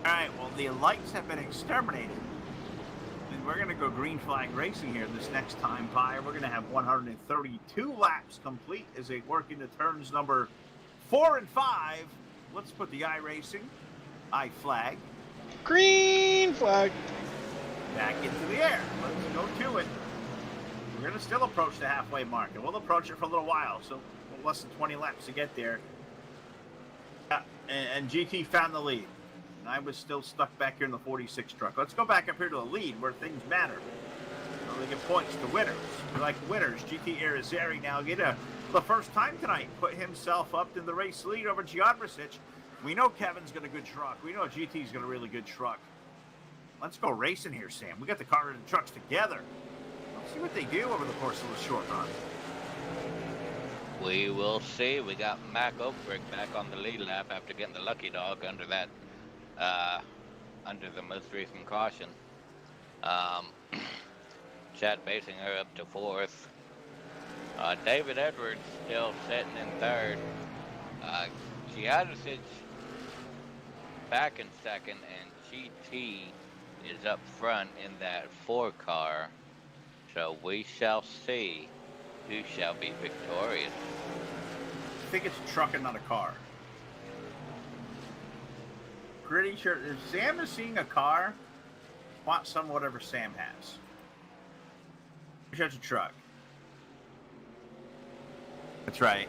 All right, well, the lights have been exterminated. And we're going to go green flag racing here this next time by. We're going to have 132 laps complete as they work into turns number 4 and 5. Let's put the I flag. Green flag. Back into the air. Let's go to it. We're going to still approach the halfway mark, and we'll approach it for a little while, so less than 20 laps to get there. Yeah, and GT found the lead. I was still stuck back here in the 46 truck. Let's go back up here to the lead where things matter. Well, they get points to winners. We like winners. GT Irizarry now the first time tonight, put himself up in the race lead over John Rasich. We know Kevin's got a good truck. We know GT's got a really good truck. Let's go racing here, Sam. We got the car and the trucks together. Let's see what they do over the course of the short run. We will see. We got Mac Oakbrick back on the lead lap after getting the lucky dog under the most recent caution. Chad Basinger up to 4th. David Edwards still sitting in 3rd. Giadicic back in second, and GT is up front in that 4 car. So we shall see who shall be victorious. I think it's a truck and not a car. Pretty sure if Sam is seeing a car, want some whatever Sam has. Pretty sure it's a truck. That's right.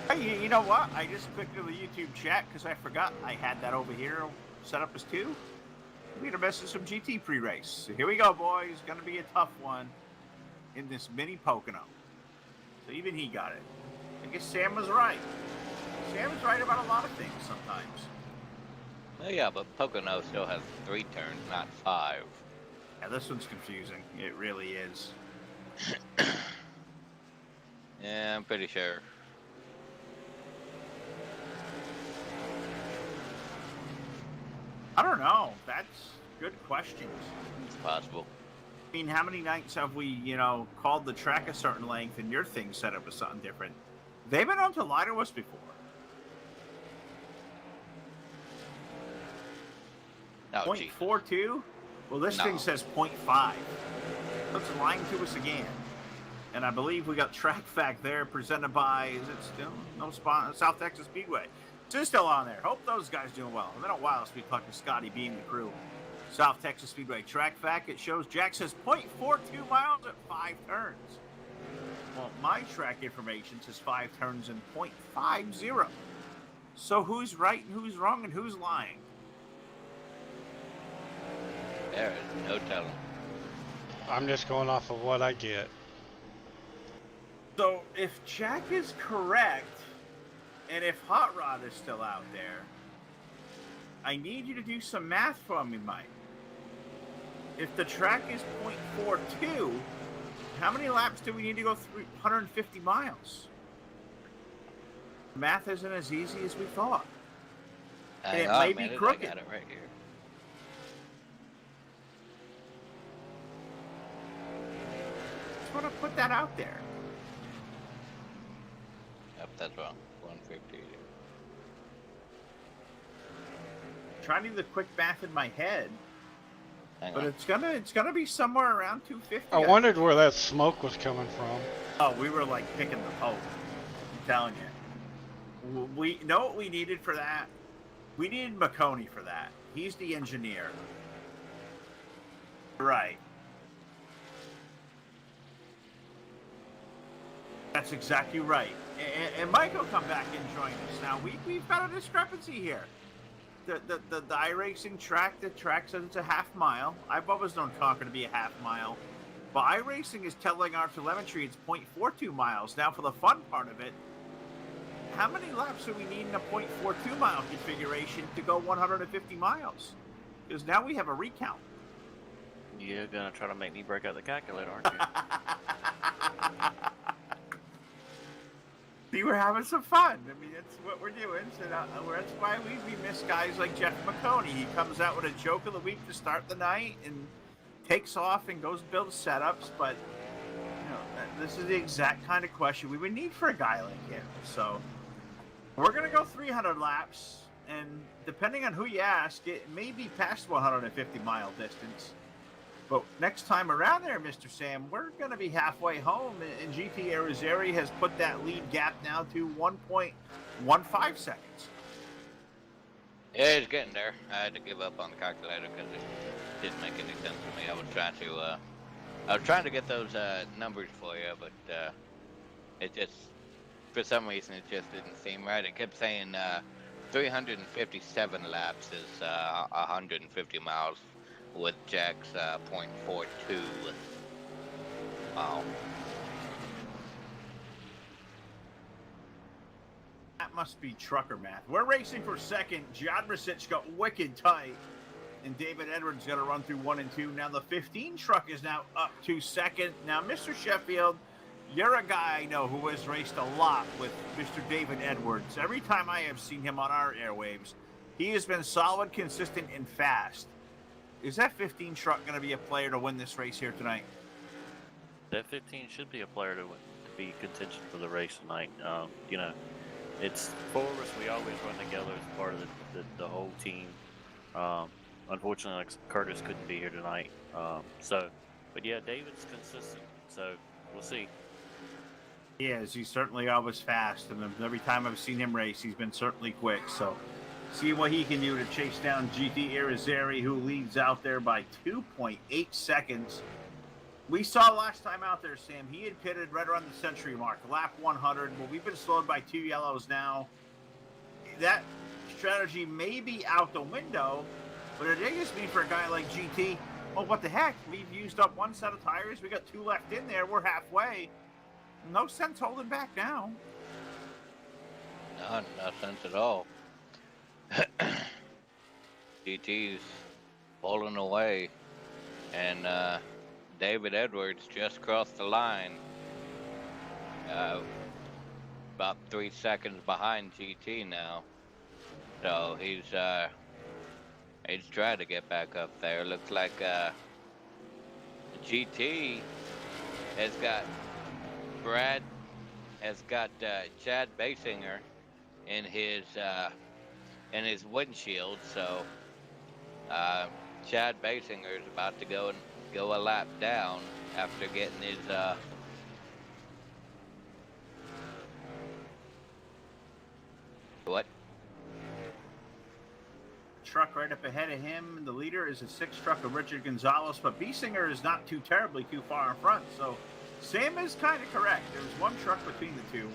Hey, you know what? I just clicked on the YouTube chat because I forgot I had that over here set up as 2. We're gonna mess with some GT pre-race. So here we go, boys. Gonna be a tough one in this mini Pocono. So even he got it. I guess Sam was right. Sam was right about a lot of things sometimes. Well, yeah, but Pocono still has 3 turns, not 5. Yeah, this one's confusing. It really is. Yeah, I'm pretty sure. I don't know. That's good questions. It's possible. I mean, how many nights have we, called the track a certain length and your thing set up with something different? They've been on to lie to us before. Oh, 0.42? Well, this thing says 0.5. So it's lying to us again. And I believe we got Track Fact there presented by, is it still? No spot, South Texas Speedway. It's still on there. Hope those guys doing well. It's been a while since we talked to Scotty B and the crew. South Texas Speedway Track Fact. It shows Jack says 0.42 miles at 5 turns. Well, my track information says 5 turns and 0.50. So who's right and who's wrong and who's lying? There is no telling. I'm just going off of what I get. So if Jack is correct, and if Hot Rod is still out there, I need you to do some math for me, Mike. If the track is 0.42, how many laps do we need to go 350 miles? Math isn't as easy as we thought. And it may be crooked. I got it right here. Just want to put that out there. Yep, that's wrong. 150. Trying to do the quick math in my head, Hang but on. it's gonna be somewhere around 250. I wondered where that smoke was coming from. Oh, we were like picking the Pope. I'm telling you. We know what we needed for that. We needed McConey for that. He's the engineer. Right. That's exactly right. And Mike will come back and join us. Now, we've got a discrepancy here. The iRacing track, the track says it's a half mile. I've always known Concord to be a half mile. But iRacing is telling our telemetry it's 0.42 miles. Now, for the fun part of it, how many laps do we need in a 0.42 mile configuration to go 150 miles? Because now we have a recount. You're gonna try to make me break out the calculator, aren't you? See, we're having some fun. I mean, that's what we're doing. So that's why we miss guys like Jeff McConey. He comes out with a joke of the week to start the night and takes off and goes build setups. But, this is the exact kind of question we would need for a guy like him. So we're going to go 300 laps. And depending on who you ask, it may be past 150-mile distance. But next time around there, Mr. Sam, we're going to be halfway home, and GT Arizari has put that lead gap now to 1.15 seconds. Yeah, it's getting there. I had to give up on the calculator because it didn't make any sense to me. I was trying to get those numbers for you, but it just, for some reason, it just didn't seem right. It kept saying 357 laps is 150 miles. With Jack's 0.42. Wow. That must be trucker math. We're racing for second. Jadricic got wicked tight. And David Edwards got to run through 1 and 2. Now the 15 truck is now up to second. Now, Mr. Sheffield, you're a guy I know who has raced a lot with Mr. David Edwards. Every time I have seen him on our airwaves, he has been solid, consistent, and fast. Is that 15 truck going to be a player to win this race here tonight? That 15 should be a player to be contention for the race tonight. it's 4 of us. We always run together as part of the whole team. Unfortunately, like Curtis couldn't be here tonight. But yeah, David's consistent. So we'll see. He is. He's certainly always fast, and every time I've seen him race, he's been certainly quick. So, see what he can do to chase down GT Irizarry, who leads out there by 2.8 seconds. We saw last time out there, Sam, he had pitted right around the century mark, lap 100. Well, we've been slowed by 2 yellows now. That strategy may be out the window, but it is mean for a guy like GT. Well, what the heck? We've used up 1 set of tires. We got 2 left in there. We're halfway. No sense holding back now. No sense at all. GT's pulling away, and David Edwards just crossed the line. About 3 seconds behind GT now. So he's trying to get back up there. Looks like GT has got Chad Basinger in his windshield. So Chad Basinger is about to go a lap down after getting his what? Truck right up ahead of him. The leader is a 6 truck of Richard Gonzalez, but Basinger is not too terribly too far in front. So Sam is kind of correct. There's 1 truck between the 2.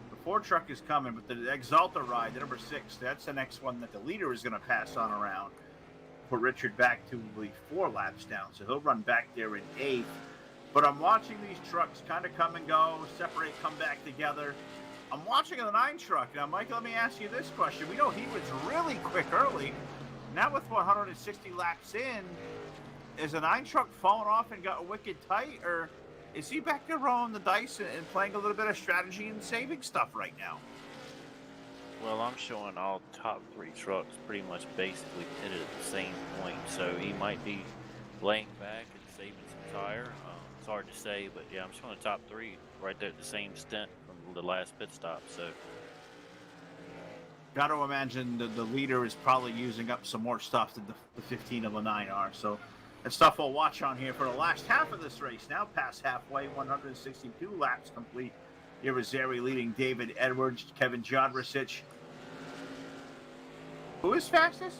The 4 truck is coming, but the Exalta ride, the number 6, that's the next one that the leader is going to pass on around. Put Richard back to the 4 laps down, so he'll run back there in 8th. But I'm watching these trucks kind of come and go, separate, come back together. I'm watching the 9 truck. Now, Mike, let me ask you this question. We know he was really quick early. Now with 160 laps in, is the 9 truck falling off and got wicked tight, or is he back there rolling the dice and playing a little bit of strategy and saving stuff right now? Well, I'm showing all top 3 trucks pretty much basically pitted at the same point, so he might be laying back and saving some tire. It's hard to say, but yeah, I'm showing the top 3 right there at the same stint from the last pit stop. So, got to imagine the leader is probably using up some more stuff than the 15 of the 9 are. So, that's stuff we'll watch on here for the last half of this race. Now past halfway, 162 laps complete. Irizarry leading David Edwards, Kevin Jodricic. Who is fastest?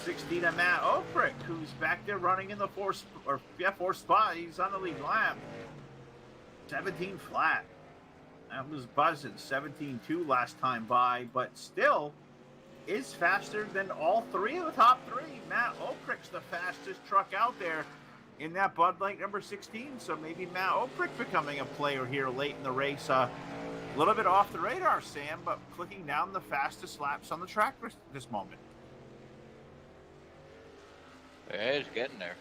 16 of Matt Oprick, who's back there running in the 4th spot. He's on the lead lap. 17 flat. That was buzzing. 17.2 last time by, but still is faster than all 3 of the top 3. Matt Oprick's the fastest truck out there in that Bud Light number 16. So maybe Matt Oprick becoming a player here late in the race. A little bit off the radar, Sam, but clicking down the fastest laps on the track this moment. Yeah, he's getting there.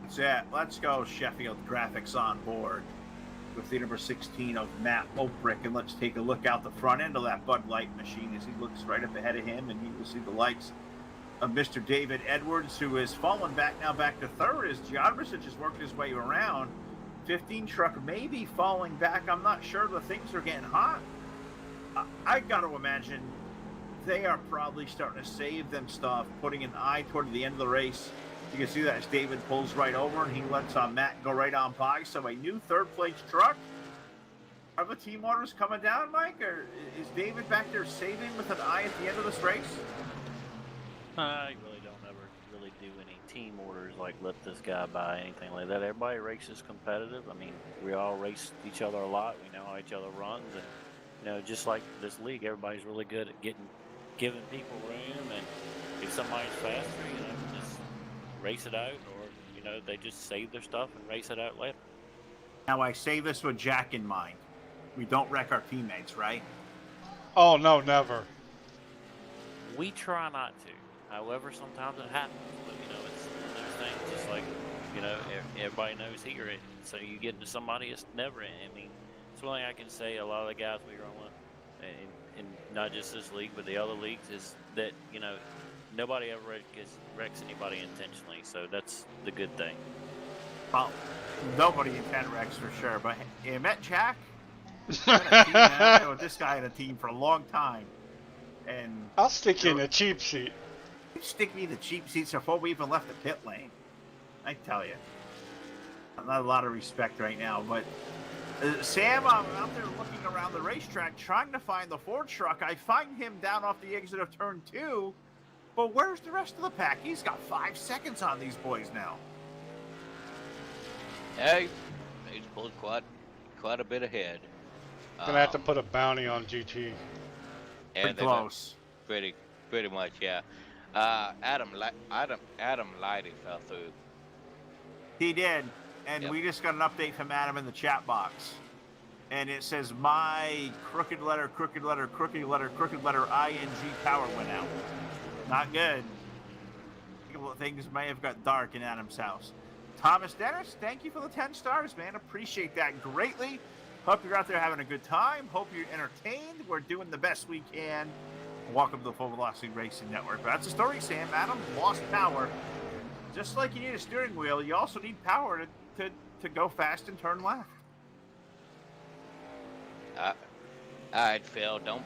That's it. Let's go, Sheffield Graphics on board with the number 16 of Matt Oprick. And let's take a look out the front end of that Bud Light machine as he looks right up ahead of him, and you will see the lights of Mr. David Edwards, who has fallen back now back to 3rd as Jodricic has worked his way around. 15 truck maybe falling back. I'm not sure. The things are getting hot. I got to imagine they are probably starting to save them stuff, putting an eye toward the end of the race. You can see that as David pulls right over and he lets Matt go right on by. So a new 3rd place truck. Are the team orders coming down, Mike? Or is David back there saving with an eye at the end of this race? I really don't ever really do any team orders like let this guy buy anything like that. Everybody races competitive. I mean, we all race each other a lot. We know how each other runs, and just like this league, everybody's really good at giving people room. And if somebody's faster, just race it out, or they just save their stuff and race it out later. Now I say this with Jack in mind. We don't wreck our teammates, right? Oh no, never. We try not to. However, sometimes it happens. But it's one of those things. Just like everybody knows here. So you get into somebody, it's never. I mean, it's one thing I can say. A lot of the guys we run with, and not just this league, but the other leagues, is that nobody ever wrecks anybody intentionally. So that's the good thing. Well, nobody in 10 Rex for sure, but you met Jack? I've been with this guy in a team for a long time. And I'll stick you in a cheap seat. you stick me in the cheap seats before we even left the pit lane. I tell you. Not a lot of respect right now, but Sam, I'm out there looking around the racetrack trying to find the Ford truck. I find him down off the exit of turn 2, but where's the rest of the pack? He's got 5 seconds on these boys now. Yeah, he's pulled quite a bit ahead. Gonna have to put a bounty on GT. Yeah, Pretty close. Pretty much, yeah. Adam Lighty fell through. He did, and Yep. we just got an update from Adam in the chat box. And it says, my crooked letter, ING power went out. Not good. Things may have got dark in Adam's house. Thomas Dennis, thank you for the 10 stars, man. Appreciate that greatly. Hope you're out there having a good time. Hope you're entertained. We're doing the best we can. Welcome to the Full Velocity Racing Network. But that's the story, Sam. Adam lost power. Just like you need a steering wheel, you also need power to go fast and turn left. All right, Phil, don't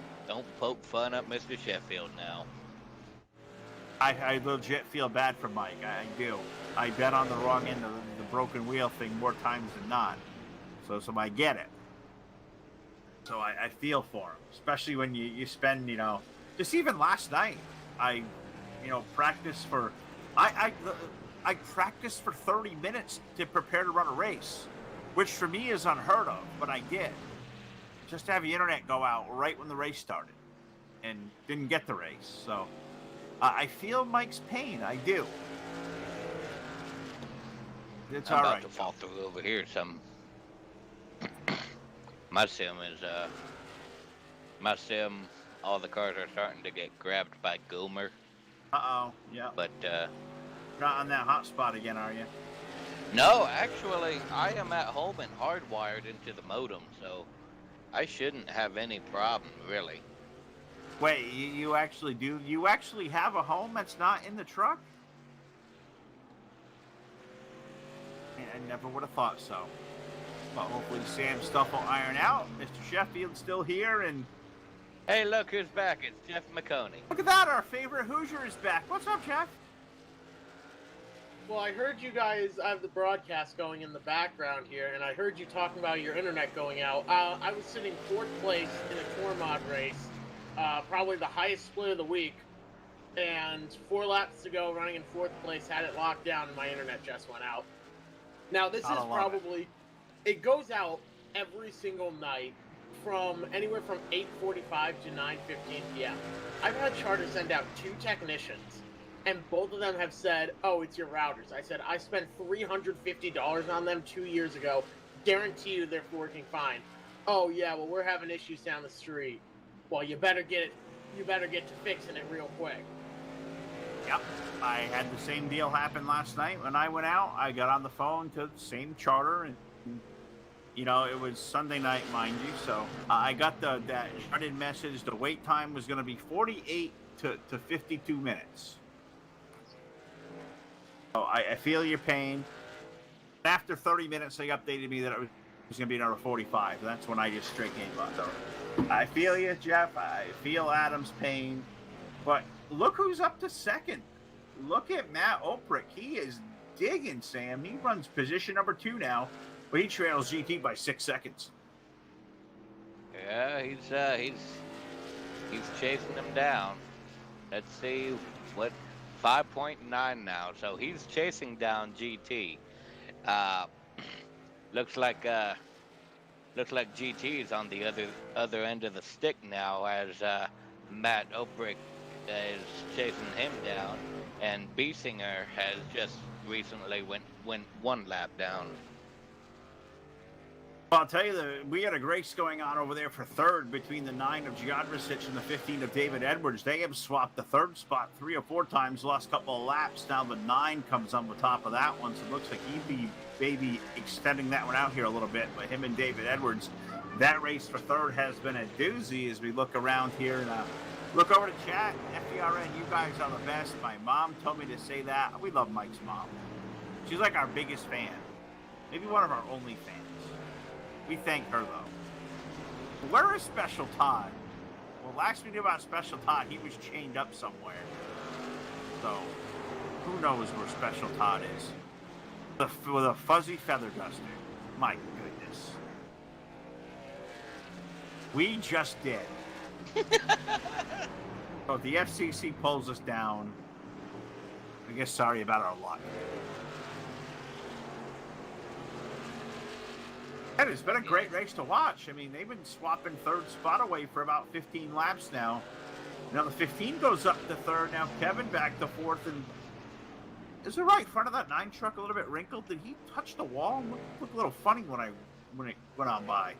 poke fun at Mr. Sheffield now. I legit feel bad for Mike. I do. I bet on the wrong end of the broken wheel thing more times than not. So I get it. So I feel for him, especially when you spend, just even last night, I practiced for, I practiced for 30 minutes to prepare to run a race, which for me is unheard of, but I did. Just to have the internet go out right when the race started and didn't get the race. So I feel Mike's pain. I do. It's all right. I'm about to fall through over here. My sim, all the cars are starting to get grabbed by Goomer. Uh-oh, yeah. But, not on that hot spot again, are you? no, actually, I am at home and hardwired into the modem, so I shouldn't have any problem, really. Wait, you actually do? You actually have a home that's not in the truck? I never would have thought so. Well, hopefully Sam's stuff will iron out. Mr. Sheffield's still here, and Hey, look who's back. It's Jeff McConey. look at that. Our favorite Hoosier is back. What's up, Jeff? Well, I heard you guys have the broadcast going in the background here, and I heard you talking about your internet going out. I was sitting 4th place in a tour mod race, probably the highest split of the week, and 4 laps to go, running in 4th place, had it locked down, and my internet just went out. Now, this is probably, it goes out every single night from anywhere from 8:45 to 9:15 p.m. I've had Charter send out 2 technicians, and both of them have said, oh, it's your routers. I said, I spent $350 on them 2 years ago. Guarantee you they're working fine. Oh, yeah, well, we're having issues down the street. Well, you better get to fixing it real quick. Yep. I had the same deal happen last night when I went out. I got on the phone to the same Charter, and it was Sunday night, mind you. So I got that sharded message. The wait time was going to be 48 to 52 minutes. So I feel your pain. After 30 minutes, they updated me that it was going to be another 45. That's when I just straight gave up. So I feel you, Jeff. I feel Adam's pain. But look who's up to second. Look at Matt Oprich. He is digging, Sam. He runs position number 2 now, but he trails GT by 6 seconds. Yeah, he's chasing him down. Let's see what 5.9 now. So he's chasing down GT. Looks like GT is on the other end of the stick now, as Matt Oprich is chasing him down, and Biesinger has just recently went 1 lap down. Well, I'll tell you, we had a race going on over there for 3rd between the 9 of Jadrosic and the 15 of David Edwards. They have swapped the 3rd spot 3 or 4 times, lost a couple of laps. Now the 9 comes on the top of that one, so it looks like he'd be maybe extending that one out here a little bit. But him and David Edwards, that race for 3rd has been a doozy as we look around here and look over to chat. FDRN, you guys are the best. My mom told me to say that. We love Mike's mom. She's like our biggest fan. Maybe one of our only fans. We thank her, though. Where is Special Todd? Well, last we knew about Special Todd, he was chained up somewhere. So, who knows where Special Todd is? With a fuzzy feather duster. My goodness. We just did. So if the FCC pulls us down, I guess sorry about our luck. And it's been a great race to watch. I mean, they've been swapping third spot away for about 15 laps now. Now the 15 goes up to third. Now Kevin back to fourth. And is the right front of that 9 truck a little bit wrinkled? Did he touch the wall? It looked a little funny when it went on by.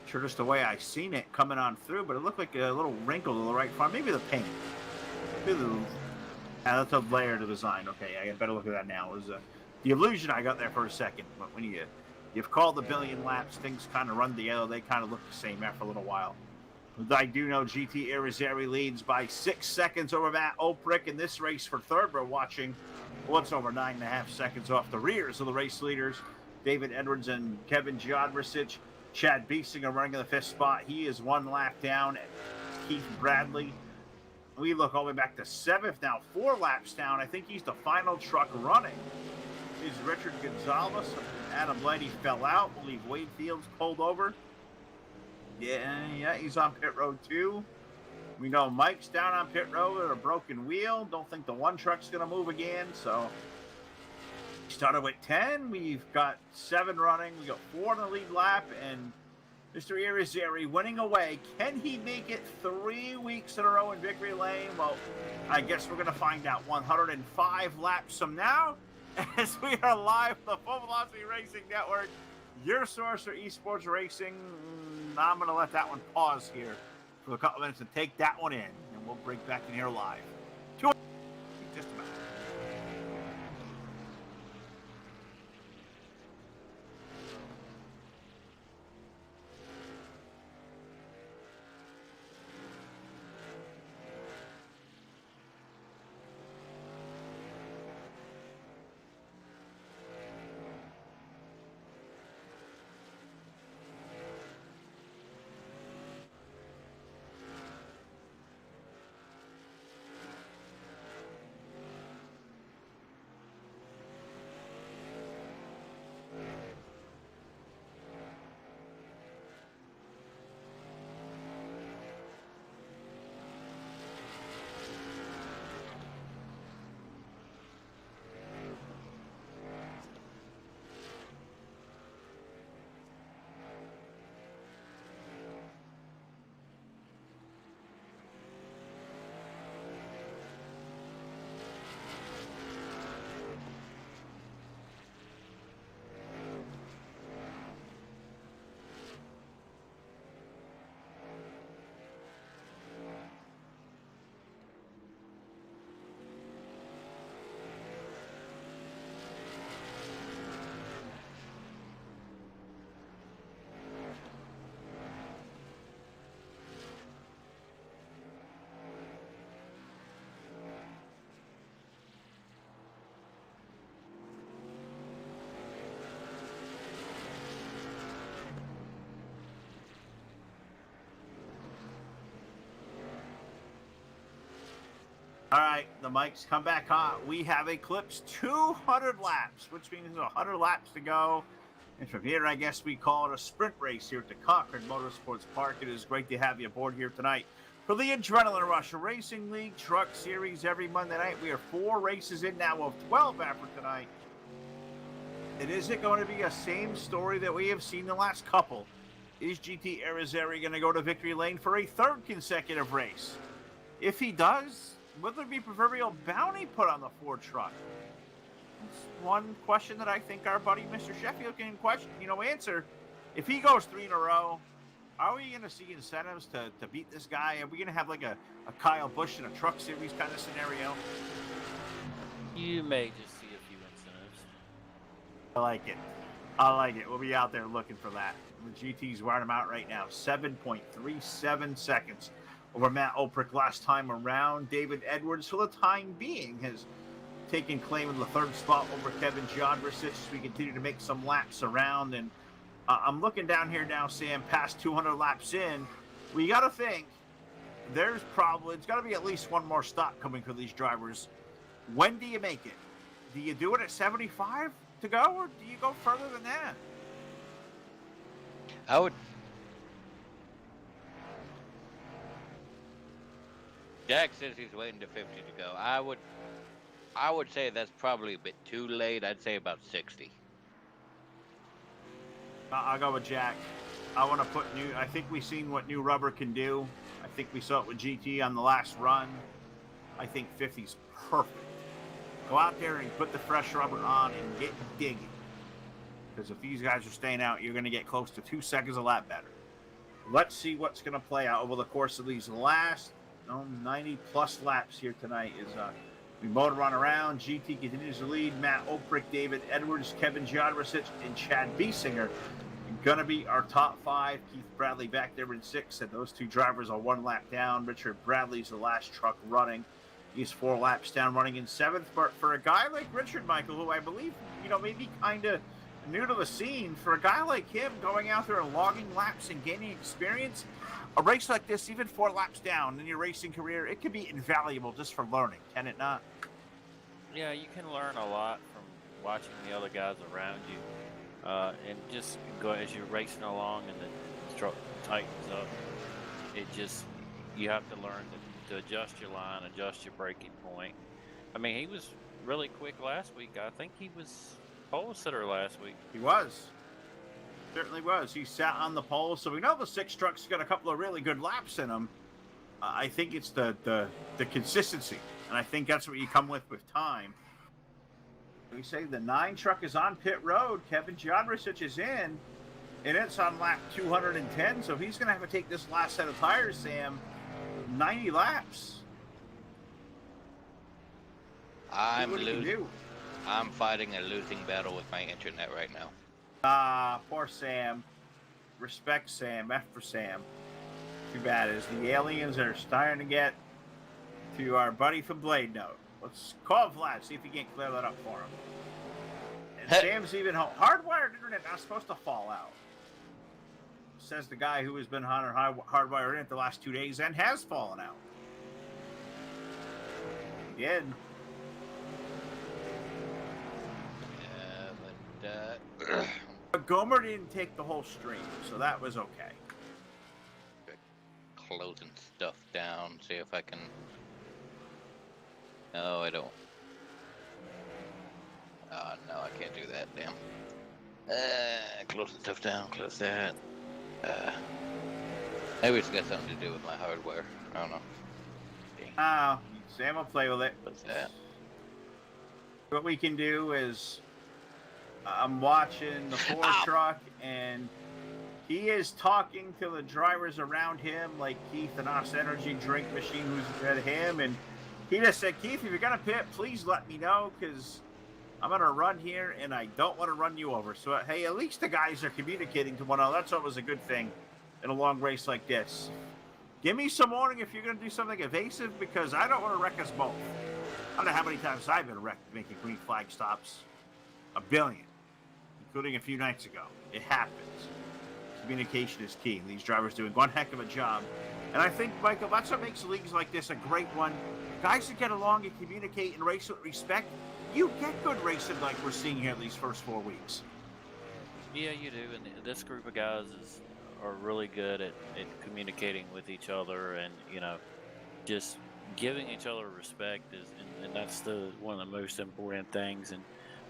Sure, just the way I seen it coming on through, but it looked like a little wrinkle to the right front. Maybe the paint. Maybe that's a layer to design. Okay, I got better look at that now. It was the illusion I got there for a second. But when you've called a billion laps, things kind of run together. They kind of look the same after a little while. But I do know GT Irizarry leads by 6 seconds over Matt Oprick in this race for third. We're watching what's over 9.5 seconds off the rears of the race leaders, David Edwards and Kevin Jodricic. Chad Biesinger running in the 5th spot. He is 1 lap down. Keith Bradley. We look all the way back to 7th now, 4 laps down. I think he's the final truck running. Is Richard Gonzalez. Adam Blaney fell out. We'll leave Wade Fields pulled over. Yeah, he's on pit road too. We know Mike's down on pit road with a broken wheel. Don't think the 1 truck's going to move again, so... Started with 10. We've got 7 running. We got 4 in the lead lap, and Mr. Irizarry winning away. Can he make it 3 weeks in a row in victory lane? Well, I guess we're going to find out 105 laps from now as we are live on the Full Velocity Racing Network, your source for esports racing. I'm going to let that one pause here for a couple minutes and take that one in, and we'll break back in here live. Just a minute. All right, the mics come back hot. We have eclipsed 200 laps, which means there's 100 laps to go. And from here, I guess we call it a sprint race here at the Concord Motorsports Park. It is great to have you aboard here tonight for the Adrenaline Rush Racing League Truck Series every Monday night. We are 4 races in now of 12 after tonight. And is it going to be a same story that we have seen the last couple? Is GT Irizarry going to go to victory lane for a 3rd consecutive race? If he does, will there be proverbial bounty put on the Ford truck? That's one question that I think our buddy Mr. Sheffield can answer. If he goes 3 in a row, are we going to see incentives to beat this guy? Are we going to have like a Kyle Busch in a truck series kind of scenario? You may just see a few incentives. I like it. I like it. We'll be out there looking for that. The GT's wearing them out right now. 7.37 seconds over Matt Oprick last time around. David Edwards, for the time being, has taking claim of the third spot over Kevin Jodricic as we continue to make some laps around. And I'm looking down here now, Sam, past 200 laps in. We got to think it's got to be at least one more stop coming for these drivers. When do you make it? Do you do it at 75 to go, or do you go further than that? I would. Jack says he's waiting to 50 to go. I would say that's probably a bit too late. I'd say about 60. I'll go with Jack. I want to put I think we've seen what new rubber can do. I think we saw it with GT on the last run. I think 50's perfect. Go out there and put the fresh rubber on and get digging. Because if these guys are staying out, you're going to get close to 2 seconds a lap better. Let's see what's going to play out over the course of these last 90 plus laps here tonight. We motor on around. GT continues to lead. Matt Oprick, David Edwards, Kevin Jodricic, and Chad Biesinger going to be our top 5. Keith Bradley back there in 6th, and those 2 drivers are 1 lap down. Richard Bradley's the last truck running. He's 4 laps down, running in 7th. But for a guy like Richard, Michael, who I believe, maybe kind of new to the scene, for a guy like him going out there and logging laps and gaining experience, a race like this, even 4 laps down in your racing career, it can be invaluable just for learning, can it not? Yeah, you can learn a lot from watching the other guys around you, and just go as you're racing along and the truck tightens up. You have to learn to adjust your line, adjust your braking point. I mean, he was really quick last week. I think he was pole sitter last week. He was. Certainly was. He sat on the pole, so we know the 6 truck's got a couple of really good laps in them. I think it's the consistency, and I think that's what you come with time. We say the 9 truck is on pit road. Kevin Jodricic is in, and it's on lap 210, so he's going to have to take this last set of tires, Sam, 90 laps. I'm fighting a losing battle with my internet right now. Poor Sam. Respect Sam. F for Sam. Too bad is the aliens are starting to get to our buddy from Blade Note. Let's call Vlad, see if he can't clear that up for him. And Sam's even home. Hardwired internet not supposed to fall out. Says the guy who has been on hardwired internet the last 2 days and has fallen out. He did. But Gomer didn't take the whole stream, so that was okay. Closing stuff down, see if I can. No, I don't. No, I can't do that, damn. Closing stuff down, close that. Maybe it's got something to do with my hardware. I don't know. Sam will play with it. What's that? What we can do is, I'm watching the Ford truck, and he is talking to the drivers around him, like Keith and Us Energy Drink Machine, who's ahead of him, and he just said, Keith, if you're going to pit, please let me know, because I'm going to run here, and I don't want to run you over. So, hey, at least the guys are communicating to one another. That's always a good thing in a long race like this. Give me some warning if you're going to do something evasive, because I don't want to wreck us both. I don't know how many times I've been wrecked making green flag stops. A billion, including a few nights ago. It happens. Communication is key. These drivers doing one heck of a job. And I think, Michael, that's what makes leagues like this a great one. Guys that get along and communicate and race with respect, you get good racing like we're seeing here these first 4 weeks. Yeah, you do. And this group of guys are really good at communicating with each other, and, just giving each other respect and that's one of the most important things. And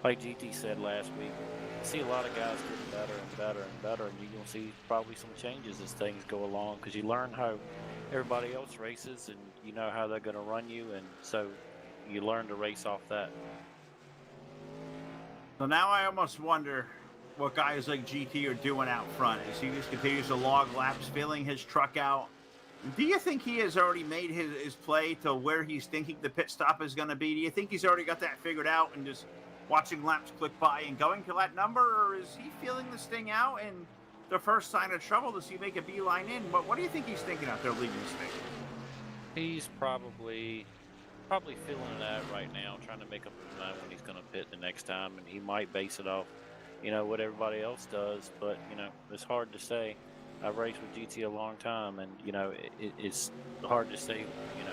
like GT said last week, I see a lot of guys getting better and better and better, and you're going to see probably some changes as things go along, because you learn how everybody else races, and you know how they're going to run you, and so you learn to race off that. So now I almost wonder what guys like GT are doing out front as he just continues to log laps, filling his truck out. Do you think he has already made his play to where he's thinking the pit stop is going to be? Do you think he's already got that figured out and just watching laps click by and going to that number, or is he feeling this thing out and the first sign of trouble does he make a beeline in? What do you think he's thinking out there leading this thing? He's probably probably feeling it out right now, trying to make up his mind when he's going to pit the next time, and he might base it off, what everybody else does. But it's hard to say. I've raced with GT a long time, and it's hard to say,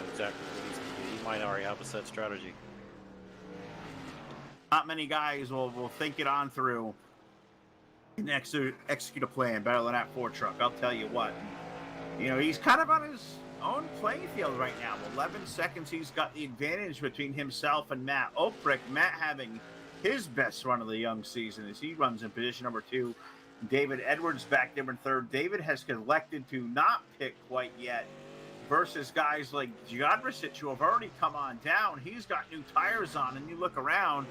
exactly what he's going to do. He might already have a set strategy. Not many guys will think it on through and execute a plan better than that Ford truck. I'll tell you what. He's kind of on his own playing field right now. 11 seconds, he's got the advantage between himself and Matt Oprick. Matt having his best run of the young season as he runs in position number 2. David Edwards back there in 3rd. David has elected to not pit quite yet versus guys like Jodricic who have already come on down. He's got new tires on, and you look around,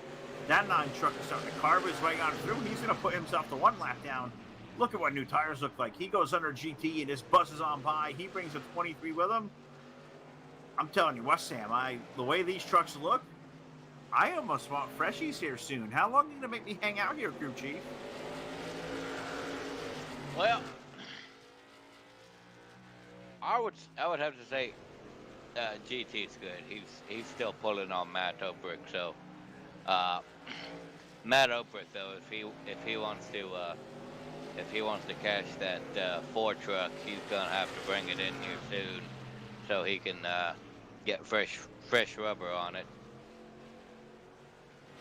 that 9 truck is starting to carve his way on through. He's going to put himself to 1 lap down. Look at what new tires look like. He goes under GT and just buzzes on by. He brings a 23 with him. I'm telling you what, Sam, the way these trucks look, I almost want freshies here soon. How long are you going to make me hang out here, crew chief? Well, I would have to say GT's good. He's still pulling on Matt Oprick. So Matt Oprick, though, if he wants to catch that Ford truck, he's gonna have to bring it in here soon, so he can get fresh rubber on it.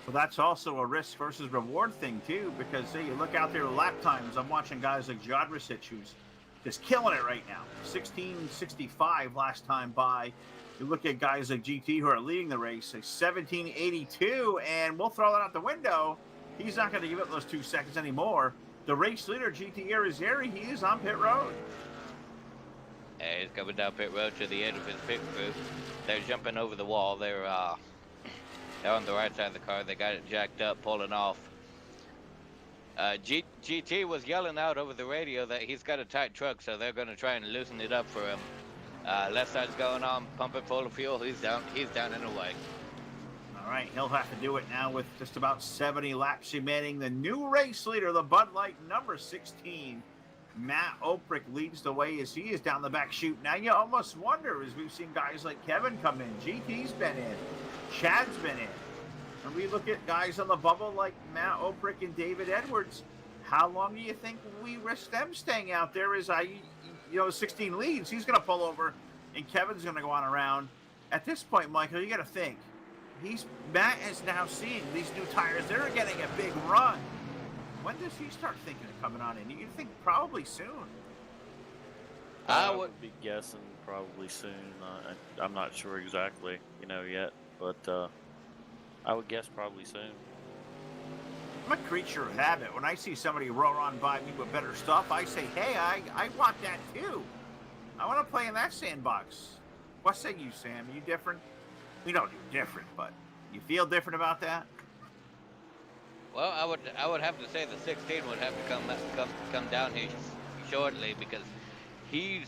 Well, that's also a risk versus reward thing, too, because, say, you look out there at lap times, I'm watching guys like Jodricic, who's just killing it right now. 16:65 last time by. You look at guys like GT who are leading the race, 17:82, and we'll throw that out the window. He's not going to give up those 2 seconds anymore. The race leader, GT Arizari, he is on pit road. Yeah, he's coming down pit road to the end of his pit crew. They're jumping over the wall. They're on the right side of the car. They got it jacked up, pulling off. GT was yelling out over the radio that he's got a tight truck, so they're going to try and loosen it up for him. Left side's going on, pumping full of fuel. He's down and away. All right, he'll have to do it now with just about 70 laps remaining. The new race leader, the Bud Light number 16, Matt Oprick, leads the way as he is down the back chute. Now you almost wonder, as we've seen guys like Kevin come in, GT's been in, Chad's been in, and we look at guys on the bubble like Matt Oprick and David Edwards. How long do you think we risk them staying out there as 16 leads? He's going to pull over, and Kevin's going to go on around. At this point, Michael, you got to think. Matt is now seeing these new tires. They're getting a big run. When does he start thinking of coming on in? You think probably soon. I would be guessing probably soon. I'm not sure exactly, yet, but I would guess probably soon. I'm a creature of habit. When I see somebody roll on by me with better stuff, I say, hey, I want that too. I want to play in that sandbox. What say you, Sam? Are you different? We don't do different, but you feel different about that? Well, I would have to say the 16 would have to come down here shortly, because he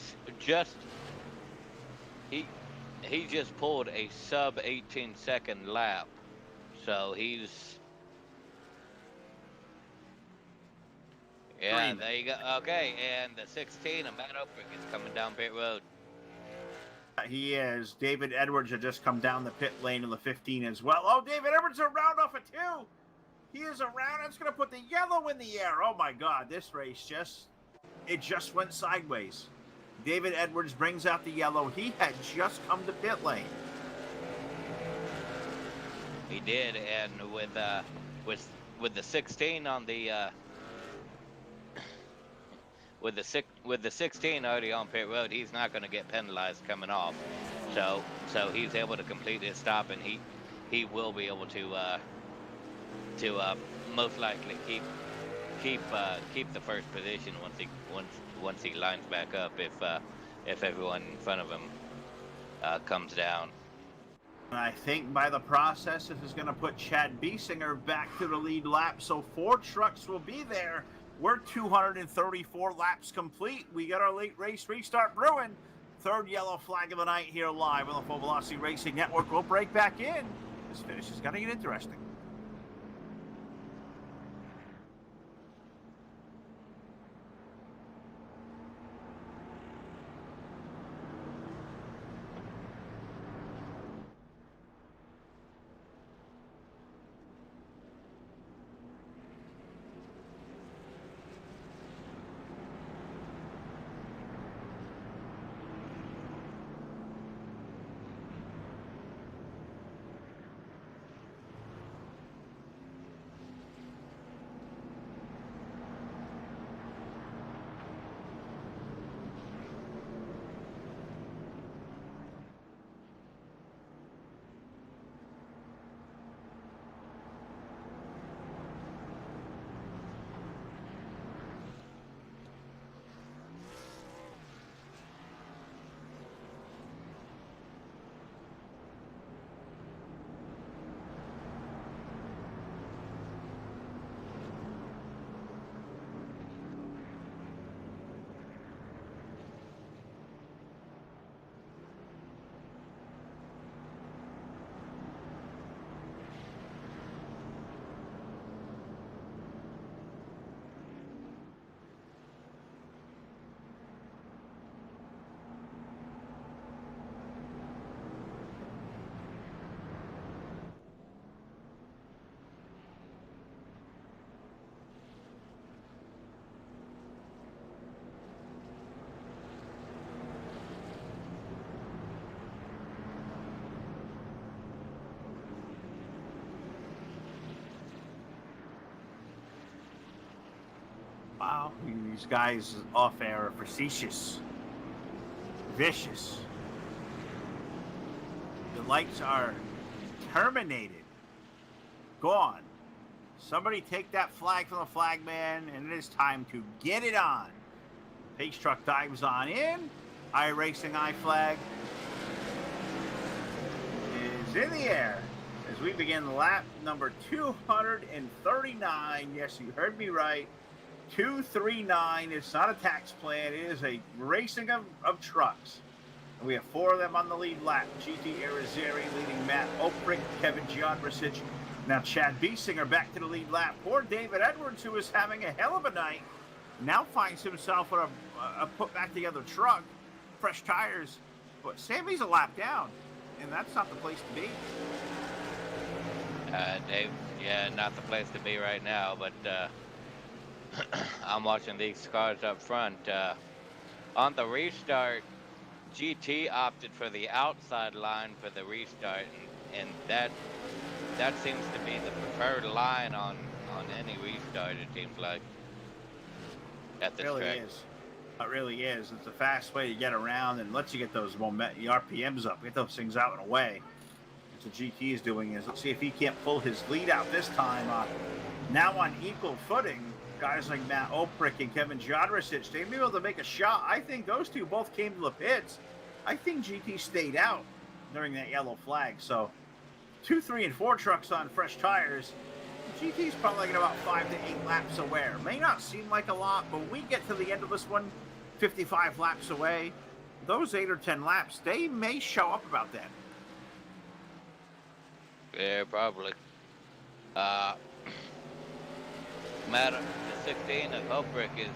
just pulled a sub 18-second lap, so he's yeah. There you go. Okay, and the 16, Matt Oprick, is coming down pit road. He is. David Edwards had just come down the pit lane in the 15 as well. Oh, David Edwards around off a 2. He is around. It's going to put the yellow in the air. Oh, my God. This race just went sideways. David Edwards brings out the yellow. He had just come to pit lane. He did, and with the 16 on the with the 16 already on pit road, he's not going to get penalized coming off. So he's able to complete his stop, and he will be able to most likely keep the first position once he lines back up, if everyone in front of him comes down. I think by the process, this is going to put Chad Biesinger back to the lead lap, so 4 trucks will be there. We're 234 laps complete. We got our late race restart brewing. 3rd yellow flag of the night here live on the Full Velocity Racing Network. We'll break back in. This finish is going to get interesting. Wow, these guys off air are facetious, vicious. The lights are terminated, gone. Somebody take that flag from the flagman, and it is time to get it on. Pace truck dives on in. iRacing flag is in the air as we begin lap number 239. Yes, you heard me right. 239. It's not a tax plan. It is a racing of trucks. And we have 4 of them on the lead lap. GT Irizarry leading Matt Oprick, Kevin Gianbrisic. Now Chad Biesinger back to the lead lap. Poor David Edwards, who is having a hell of a night, now finds himself with a put back together truck, fresh tires. But Sammy's a lap down, and that's not the place to be. Dave, yeah, not the place to be right now, but I'm watching these cars up front. On the restart, GT opted for the outside line for the restart, and that seems to be the preferred line on any restart, it seems like, at this track. It really is. It's a fast way to get around and lets you get those RPMs up, get those things out and away. That's what GT is doing. Let's see if he can't pull his lead out this time. Now on equal footing, guys like Matt Oprick and Kevin Gianbrisic, they may be able to make a shot. I think those two both came to the pits. I think GT stayed out during that yellow flag. So 2, 3, and 4 trucks on fresh tires. GT's probably getting about 5 to 8 laps away. May not seem like a lot, but when we get to the end of this one, 55 laps away, those 8 or 10 laps, they may show up about that. Yeah, probably. Matt, the 16 of Oprick is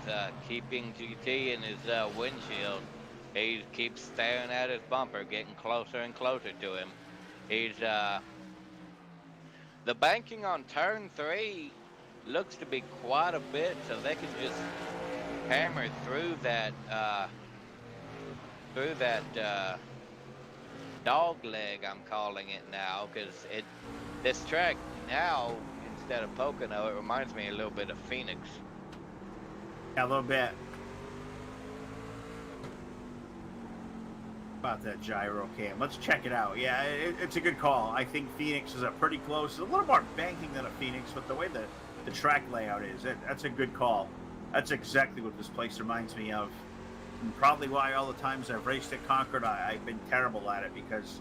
keeping GT in his windshield. He keeps staring at his bumper, getting closer and closer to him. He's the banking on turn 3 looks to be quite a bit, so they can just hammer through that dog leg, I'm calling it now, because this track now, instead of Pocono, it reminds me a little bit of Phoenix. Yeah, a little bit. About that gyro cam. Let's check it out. Yeah, it's a good call. I think Phoenix is a pretty close. It's a little more banking than a Phoenix, but the way the track layout is, that's a good call. That's exactly what this place reminds me of. And probably why all the times I've raced at Concord, I've been terrible at it, because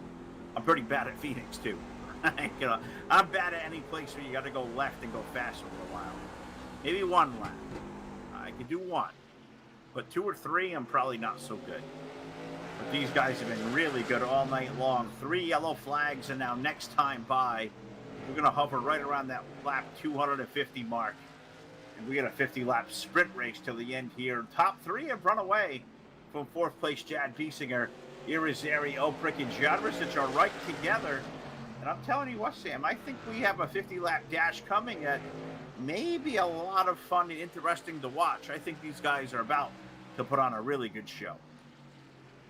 I'm pretty bad at Phoenix too. I'm bad at any place where you got to go left and go faster for a while. Maybe 1 lap. I could do 1. But 2 or 3, I'm probably not so good. But these guys have been really good all night long. 3 yellow flags, and now next time by, we're going to hover right around that lap 250 mark. And we got a 50-lap sprint race till the end here. Top 3 have run away from 4th place Chad Biesinger. Irizarry, Oprick, and Gianbrisic are right together. And I'm telling you what, Sam, I think we have a 50-lap dash coming that may be a lot of fun and interesting to watch. I think these guys are about to put on a really good show.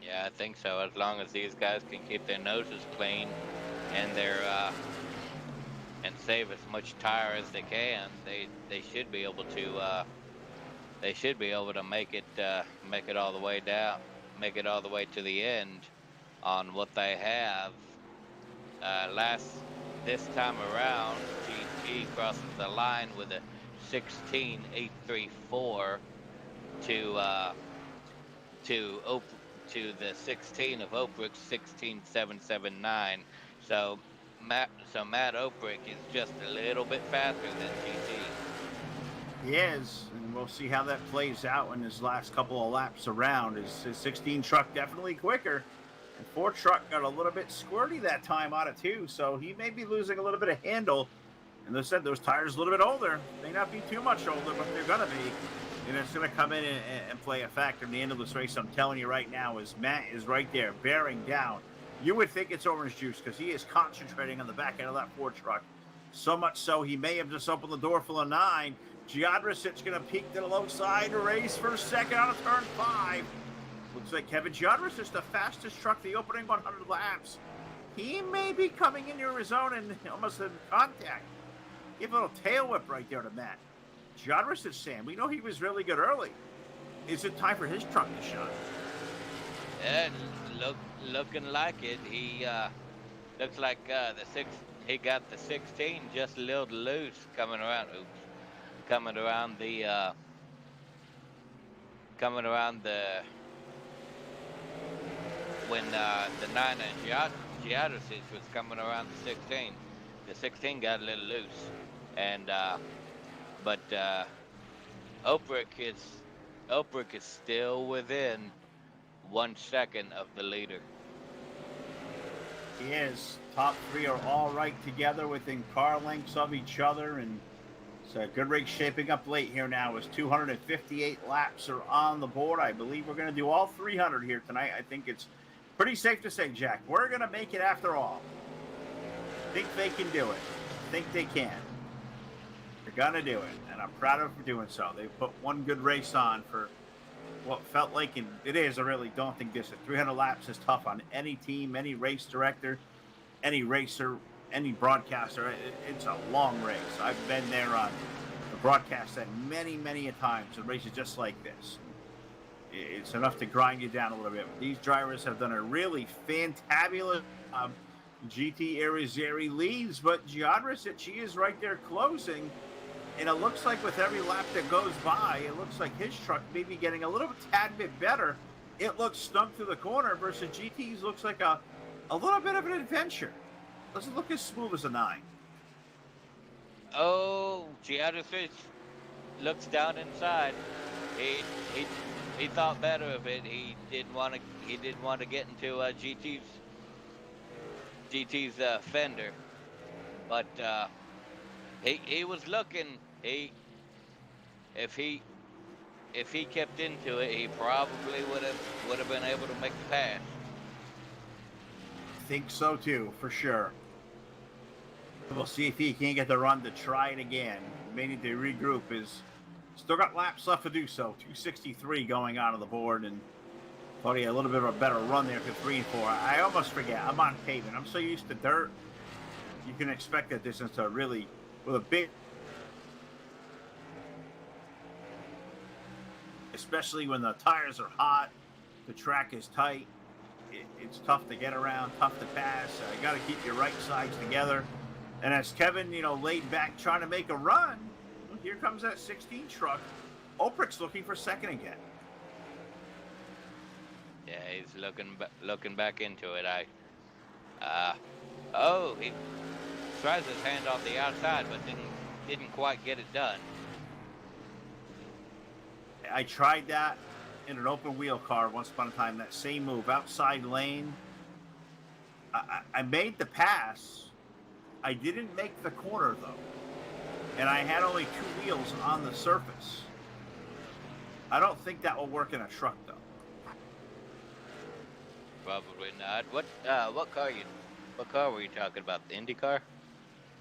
Yeah, I think so. As long as these guys can keep their noses clean and and save as much tire as they can, they should be able to make it all the way down, make it all the way to the end on what they have. This time around, GT crosses the line with a 16.834 to the 16 of Oprick, 16.779. So Matt Oprick is just a little bit faster than GT. He is, and we'll see how that plays out in his last couple of laps around. His 16 truck definitely quicker, and 4 truck got a little bit squirty that time out of 2, so he may be losing a little bit of handle. And they said those tires a little bit older. May not be too much older, but they're going to be. And it's going to come in and play a factor in the end of this race. I'm telling you right now, is Matt is right there, bearing down. You would think it's orange juice because he is concentrating on the back end of that 4 truck. So much so, he may have just opened the door for the 9. Gianbrisic going to peek to the low side, race for second on a turn 5. Looks like Kevin Gianbrisic, the fastest truck the opening 100 laps. He may be coming into his own and almost in contact. Give a little tail whip right there to Matt. Jadrosic, Sam, we know he was really good early. Is it time for his truck to shine? And looking like it. He looks like he got the 16 just a little loose coming around. Coming around the when the 9 and Giadrosic was coming around the 16. The 16 got a little loose, and but Oprich is still within 1 second of the leader. He is. Top three are all right together within car lengths of each other, and it's a good race shaping up late here now as 258 laps are on the board. I believe we're going to do all 300 here tonight. I think it's pretty safe to say, Jack, we're going to make it after all. Think they can do it. Think they can. They're going to do it, and I'm proud of them for doing so. They put one good race on for what felt like, and it is a really daunting distance. 300 laps is tough on any team, any race director, any racer, any broadcaster. It's a long race. I've been there on the broadcast end many, many a times in races just like this. It's enough to grind you down a little bit. These drivers have done a really fantabulous job. GT Irizarry leads, but Giadrosic, she is right there closing. And it looks like with every lap that goes by, it looks like his truck may be getting a little tad bit better. It looks snug through the corner versus GT's looks like a little bit of an adventure. Doesn't look as smooth as a 9. Oh, Giadrosic looks down inside. He thought better of it. He didn't want to get into GT's fender, but he was looking. If he kept into it, he probably would have been able to make the pass. Think so too, for sure. We'll see if he can't get the run to try it again. May need to regroup. Still got laps left to do so. 263 going out of the board, and thought he had a little bit of a better run there for 3 and 4. I almost forget. I'm on pavement. I'm so used to dirt. You can expect that distance to really, with a big, especially when the tires are hot, the track is tight. It's tough to get around, tough to pass. You got to keep your right sides together. And as Kevin, laid back trying to make a run, well, here comes that 16 truck. Oprich's looking for second again. Yeah, he's looking back into it. He tries his hand off the outside, but didn't quite get it done. I tried that in an open wheel car once upon a time, that same move, outside lane. I made the pass. I didn't make the corner, though. And I had only 2 wheels on the surface. I don't think that will work in a truck, though. Probably not. What car were you talking about? The Indy car?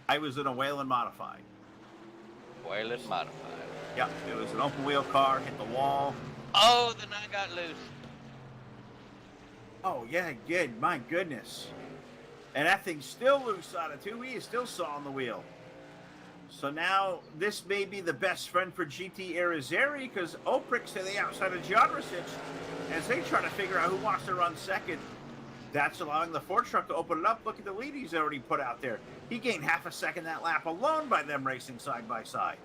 I was in a Whelen Modified. Whelen Modified. Yeah, it was an open wheel car, hit the wall. Oh, the 9 got loose. Oh, yeah, it did. My goodness. And that thing's still loose on it, too. He is still sawing the wheel. So now this may be the best friend for GT Irizarry because Oprich's to the outside of Giadrosic as they try to figure out who wants to run second. That's allowing the Ford truck to open it up. Look at the lead he's already put out there. He gained half a second that lap alone by them racing side by side.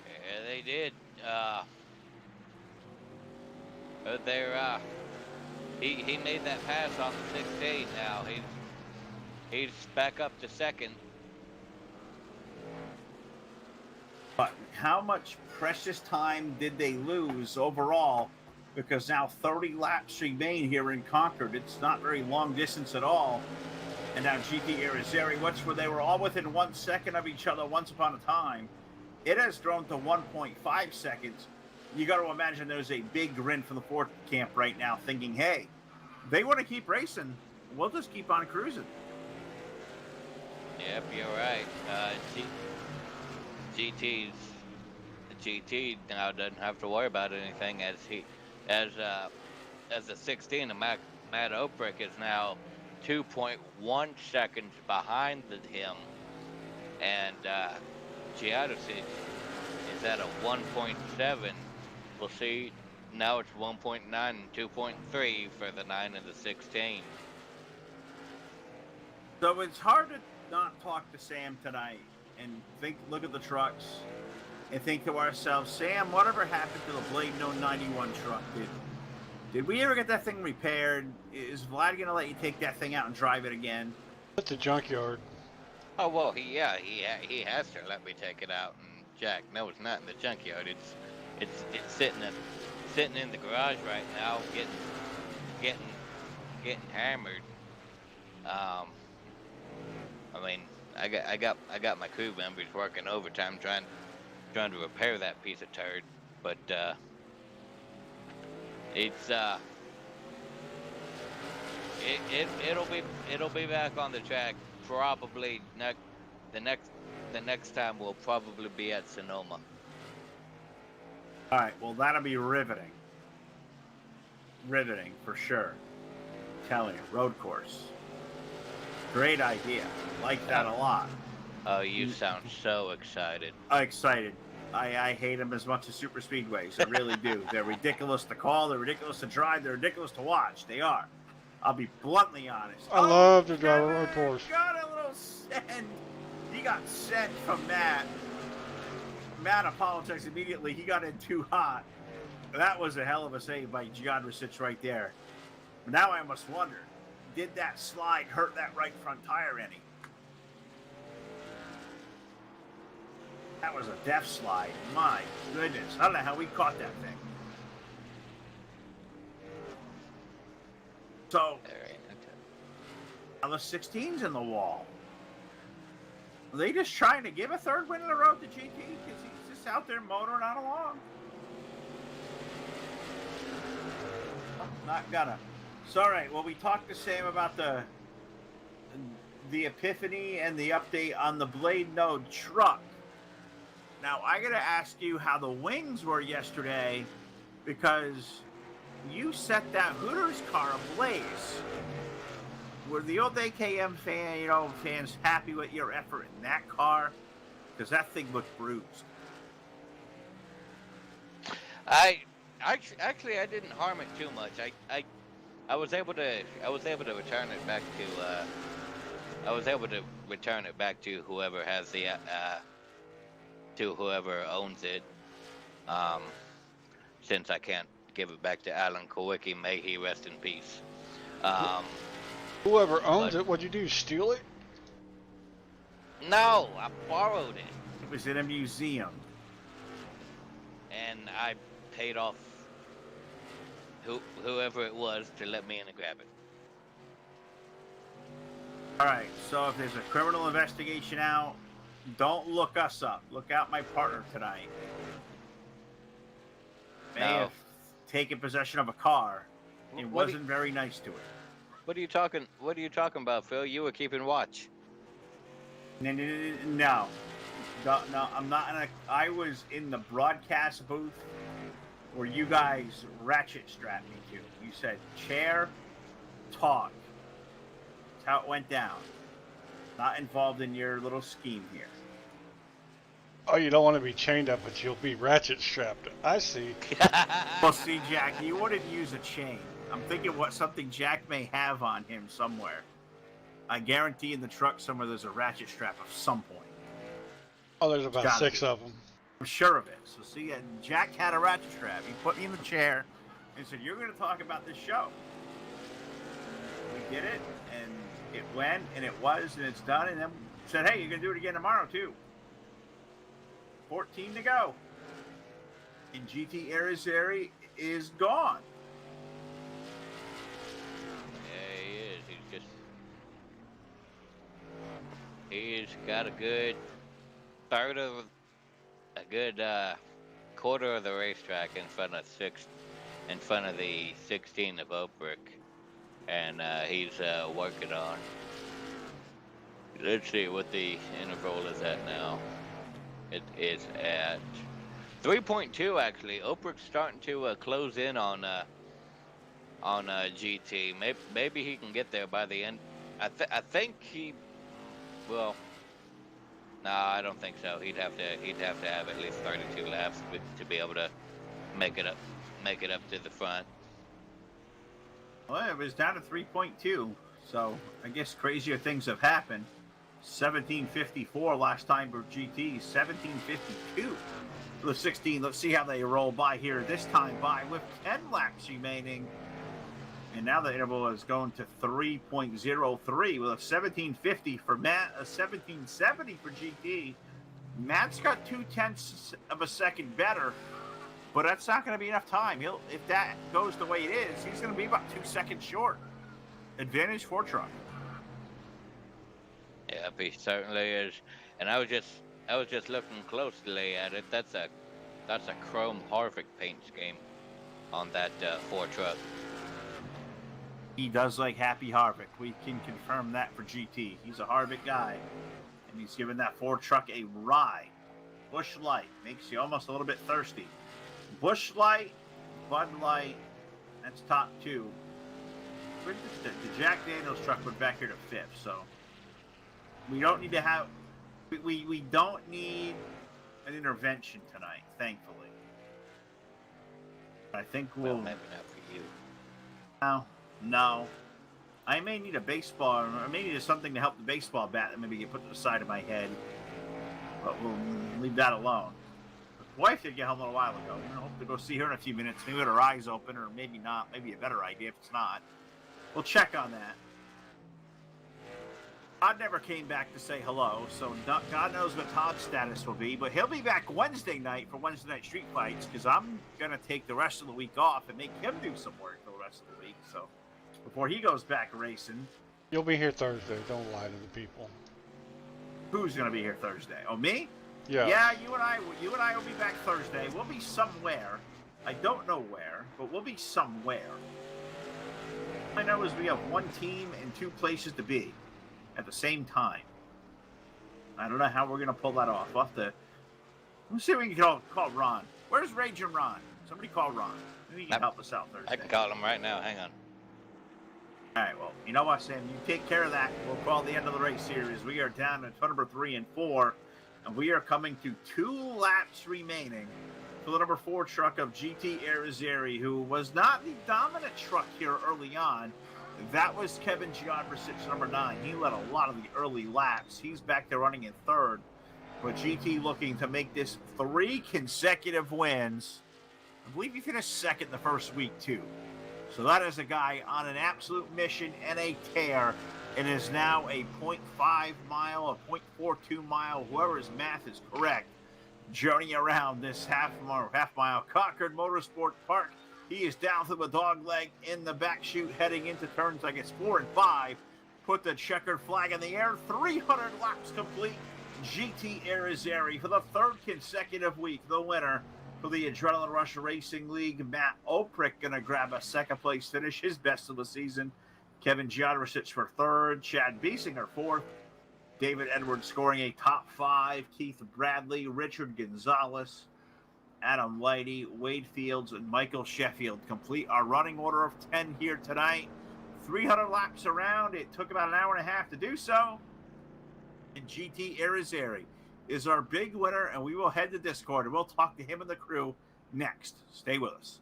Yeah, they did. He made that pass on the 16 now. He's back up to second. But how much precious time did they lose overall? Because now 30 laps remain here in Concord. It's not very long distance at all. And now GT Irizarry, where they were all within 1 second of each other once upon a time, it has grown to 1.5 seconds. You got to imagine there's a big grin from the Ford camp right now thinking, hey, they want to keep racing. We'll just keep on cruising. Yep, you're right. GT now doesn't have to worry about anything as the 16 of Matt Oprich is now 2.1 seconds behind him, and Giadrosic is at a 1.7. We'll see. Now it's 1.9 and 2.3 for the 9 and the 16. So it's hard to not talk to Sam tonight and look at the trucks and think to ourselves, Sam, whatever happened to the Blade No 91 truck? Did we ever get that thing repaired? Is Vlad going to let you take that thing out and drive it again? At the junkyard. Oh well, he has to let me take it out. And Jack, no, it's not in the junkyard. It's sitting in the garage right now, getting hammered. I mean, I got my crew members working overtime trying to repair that piece of turd, but it'll be back on the track probably the next time will probably be at Sonoma. All right, well, that'll be riveting. Riveting for sure. I'm telling you, road course. Great idea. Like that a lot. Oh, you sound so excited. Excited. I hate them as much as super speedways. I really do. They're ridiculous to call. They're ridiculous to drive. They're ridiculous to watch. They are. I'll be bluntly honest. I love to drive a road course. Got a little send. He got sent from Matt. Matt apologized immediately. He got in too hot. That was a hell of a save by Giodricic right there. But now I must wonder, did that slide hurt that right front tire any? That was a death slide. My goodness. I don't know how we caught that thing. So, now the 16's in the wall. Are they just trying to give a third win in a row to GT? Because he's just out there motoring on along. Oh, not gonna. So, all right. Well, we talked to Sam about the epiphany and the update on the Blade Node truck. Now, I got to ask you how the wings were yesterday, because you set that Hooters car ablaze. Were the old AKM fans happy with your effort in that car? Because that thing looked bruised. I didn't harm it too much. I was able to return it back to whoever has the to whoever owns it. Since I can't give it back to Alan Kowicki, may he rest in peace. Whoever owns it, what'd you do? Steal it? No, I borrowed it. It was in a museum. And I paid off whoever it was to let me in and grab it. All right, so if there's a criminal investigation out, don't look us up. Look out my partner tonight. May have taken possession of a car. It wasn't very nice to it. What are you talking about, Phil? You were keeping watch. No, I'm not. I was in the broadcast booth where you guys ratchet strapped me to. You said chair, talk. That's how it went down. Not involved in your little scheme here. Oh, you don't want to be chained up, but you'll be ratchet strapped. I see. Well, see, Jack, you wouldn't use a chain. I'm thinking something Jack may have on him somewhere. I guarantee in the truck somewhere there's a ratchet strap of some point. Oh, there's about 6 of them. I'm sure of it. So see, Jack had a ratchet strap. He put me in the chair and said, "You're going to talk about this show." We did it, and it went, and it was, and it's done. And then said, "Hey, you're going to do it again tomorrow too." 14 to go. And GT Arizari is gone. He's got a good quarter of the racetrack in front of the 16 of Oakbrook, and he's working on. Let's see what the interval is at now. It is at 3.2 actually. Oakbrook's starting to close in on GT. Maybe he can get there by the end. I think he. Well, No, I don't think so. He'd have to have at least 32 laps to be able to make it up to the front. Well, it was down to 3.2, so I guess crazier things have happened. 1754 last time for GT, 1752 for the 16. Let's see how they roll by here. This time by with 10 laps remaining. And now the interval is going to 3.03 with a 1750 for Matt, a 1770 for GT. Matt's got 0.2 of a second better, but that's not going to be enough time. If that goes the way it is, he's going to be about 2 seconds short. Advantage for truck. Yeah, he certainly is. And I was just looking closely at it. That's a chrome Harvick paint scheme on that Ford truck. He does like Happy Harvick. We can confirm that for GT. He's a Harvick guy, and he's giving that Ford truck a ride. Busch Light makes you almost a little bit thirsty. Busch Light, Bud Light, that's top two. The Jack Daniels truck went back here to fifth, so we don't need to have we don't need an intervention tonight, thankfully. I think Well, maybe not for you. No. I may need a baseball, or I may need something to help the baseball bat that maybe get put to the side of my head. But we'll leave that alone. My wife did get home a little while ago. I hope to go see her in a few minutes. Maybe with her eyes open, or maybe not. Maybe a better idea if it's not. We'll check on that. Todd never came back to say hello, so God knows what Todd's status will be. But he'll be back Wednesday night for Wednesday Night Street Fights, because I'm going to take the rest of the week off and make him do some work for the rest of the week. So before he goes back racing. You'll be here Thursday. Don't lie to the people. Who's going to be here Thursday? Oh, me? Yeah. Yeah, you and I will be back Thursday. We'll be somewhere. I don't know where, but we'll be somewhere. All I know is we have one team and two places to be at the same time. I don't know how we're going to pull that off. Let's see if we can call Ron. Where's Raging Ron? Somebody call Ron. Maybe he can help us out Thursday. I can call him right now. Hang on. All right, well, you know what, Sam? You take care of that. We'll call the end of the race series. We are down to number 3 and 4, and we are coming to 2 laps remaining for the number 4 truck of GT Irizarry, who was not the dominant truck here early on. That was Kevin Giodricic, number 9. He led a lot of the early laps. He's back there running in 3rd, but GT looking to make this 3 consecutive wins. I believe he finished 2nd the first week, too. So that is a guy on an absolute mission and a tear. It is now a 0.5 mile, a 0.42 mile, whoever's math is correct, journey around this half mile Concord Motorsport Park. He is down through the dog leg in the back chute, heading into turns, I guess, 4 and 5. Put the checkered flag in the air. 300 laps complete. GT Irizarry for the 3rd consecutive week, the winner. For the Adrenaline Rush Racing League, Matt Oprick going to grab a 2nd place finish, his best of the season. Kevin Giodricic for 3rd, Chad Biesinger 4th, David Edwards scoring a top 5, Keith Bradley, Richard Gonzalez, Adam Lighty, Wade Fields, and Michael Sheffield complete our running order of 10 here tonight. 300 laps around. It took about an hour and a half to do so. And GT Irizarry is our big winner, and we will head to Discord, and we'll talk to him and the crew next. Stay with us.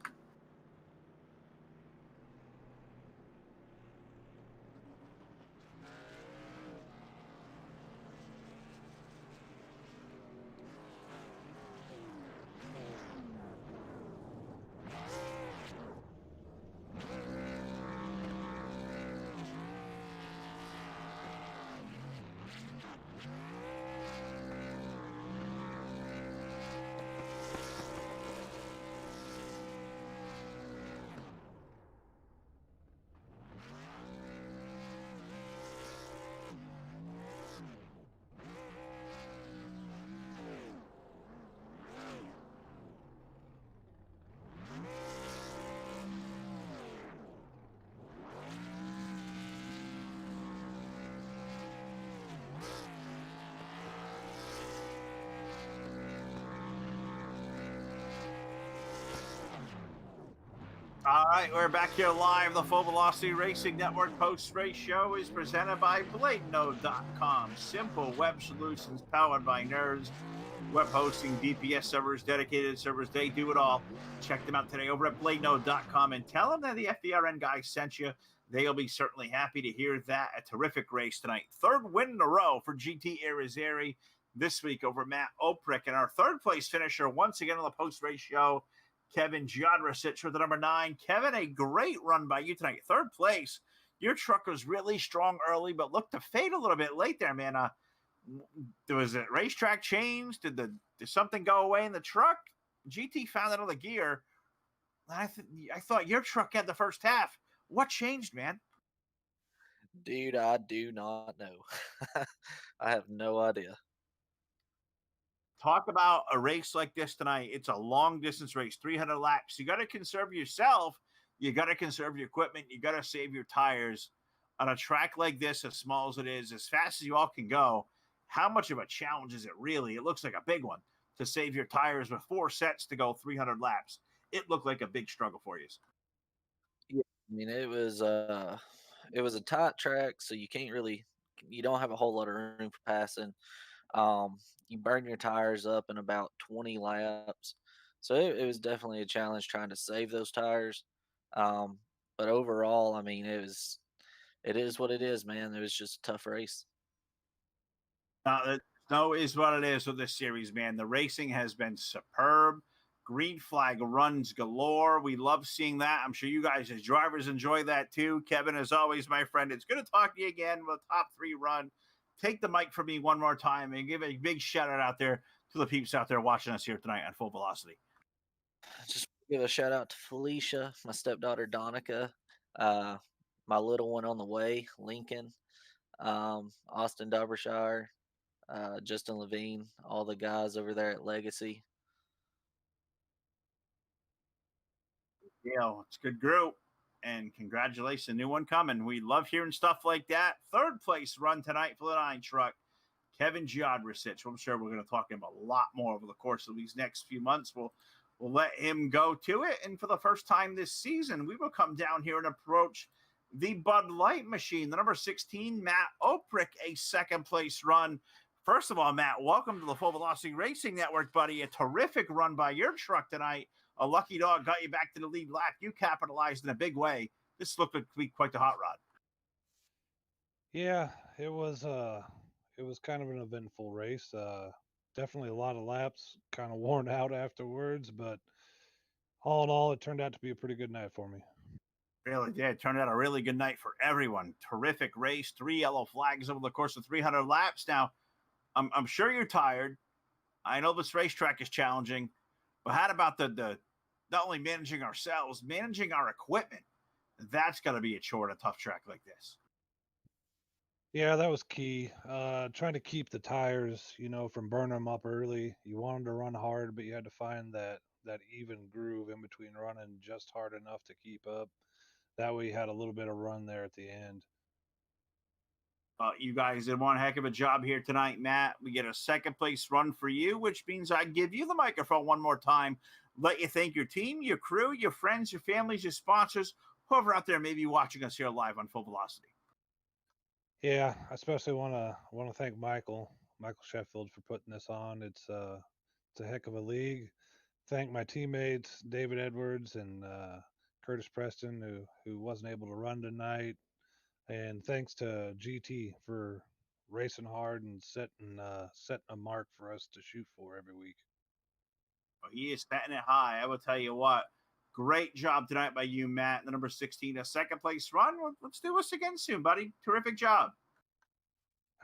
All right, we're back here live. The Full Velocity Racing Network post-race show is presented by BladeNode.com. Simple web solutions powered by nerds. Web hosting, VPS servers, dedicated servers, they do it all. Check them out today over at BladeNode.com and tell them that the FDRN guy sent you. They'll be certainly happy to hear that. A terrific race tonight. Third win in a row for GT Irizarry this week over Matt Oprick. And our third place finisher once again on the post-race show, Kevin Jodricic for the number 9. Kevin, a great run by you tonight. Third place. Your truck was really strong early, but looked to fade a little bit late there, man. Was it racetrack change? Did something go away in the truck? GT found it on the gear. I thought your truck had the first half. What changed, man? Dude, I do not know. I have no idea. Talk about a race like this tonight. It's a long distance race, 300 laps. You got to conserve yourself. You got to conserve your equipment. You got to save your tires on a track like this, as small as it is, as fast as you all can go. How much of a challenge is it really? It looks like a big one to save your tires with 4 sets to go 300 laps. It looked like a big struggle for you. Yeah, I mean, it was a tight track, so you don't have a whole lot of room for passing. You burn your tires up in about 20 laps. So it was definitely a challenge trying to save those tires. But overall, I mean, it is what it is, man. It was just a tough race. Snow is what it is with this series, man. The racing has been superb. Green flag runs galore. We love seeing that. I'm sure you guys as drivers enjoy that too. Kevin, as always, my friend, it's good to talk to you again with a top 3 run. Take the mic from me one more time and give a big shout out there to the peeps out there watching us here tonight on Full Velocity. Just give a shout out to Felicia, my stepdaughter Donica, my little one on the way, Lincoln, Austin Derbyshire, Justin Levine, all the guys over there at Legacy. Yeah, it's a good group. And congratulations, new one coming. We love hearing stuff like that. Third place run tonight for the 9 truck, Kevin Jodricic. I'm sure we're going to talk to him a lot more over the course of these next few months. We'll let him go to it. And for the first time this season, we will come down here and approach the Bud Light machine, the number 16, Matt Oprick, a second place run. First of all, Matt, welcome to the Full Velocity Racing Network, buddy. A terrific run by your truck tonight. A lucky dog got you back to the lead lap. You capitalized in a big way. This looked to be quite the hot rod. Yeah, it was kind of an eventful race. Definitely a lot of laps, kind of worn out afterwards, but all in all, it turned out to be a pretty good night for me. Really did. It turned out a really good night for everyone. Terrific race. 3 yellow flags over the course of 300 laps. Now, I'm sure you're tired. I know this racetrack is challenging, but how about the not only managing ourselves, managing our equipment? That's got to be a chore at a tough track like this. Yeah, that was key. Trying to keep the tires, from burning them up early. You wanted to run hard, but you had to find that even groove in between running just hard enough to keep up. That way you had a little bit of run there at the end. You guys did one heck of a job here tonight, Matt. We get a second place run for you, which means I give you the microphone one more time. Let you thank your team, your crew, your friends, your families, your sponsors, whoever out there may be watching us here live on Full Velocity. Yeah, I especially want to thank Michael Sheffield for putting this on. It's a heck of a league. Thank my teammates David Edwards and Curtis Preston who wasn't able to run tonight, and thanks to GT for racing hard and setting a mark for us to shoot for every week. He is setting it high. I will tell you what. Great job tonight by you, Matt. The number 16, a second place run. Let's do this again soon, buddy. Terrific job.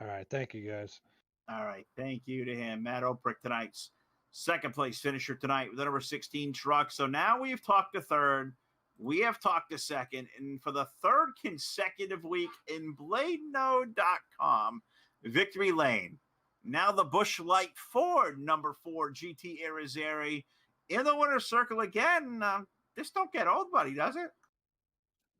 All right. Thank you, guys. All right. Thank you to him. Matt Oprick, tonight's second place finisher tonight with the number 16 truck. So now we've talked to third. We have talked to second. And for the third consecutive week in BladeNode.com, Victory Lane. Now the Busch Light Ford, number 4, GT Irizarry in the winner's circle again. This don't get old, buddy, does it?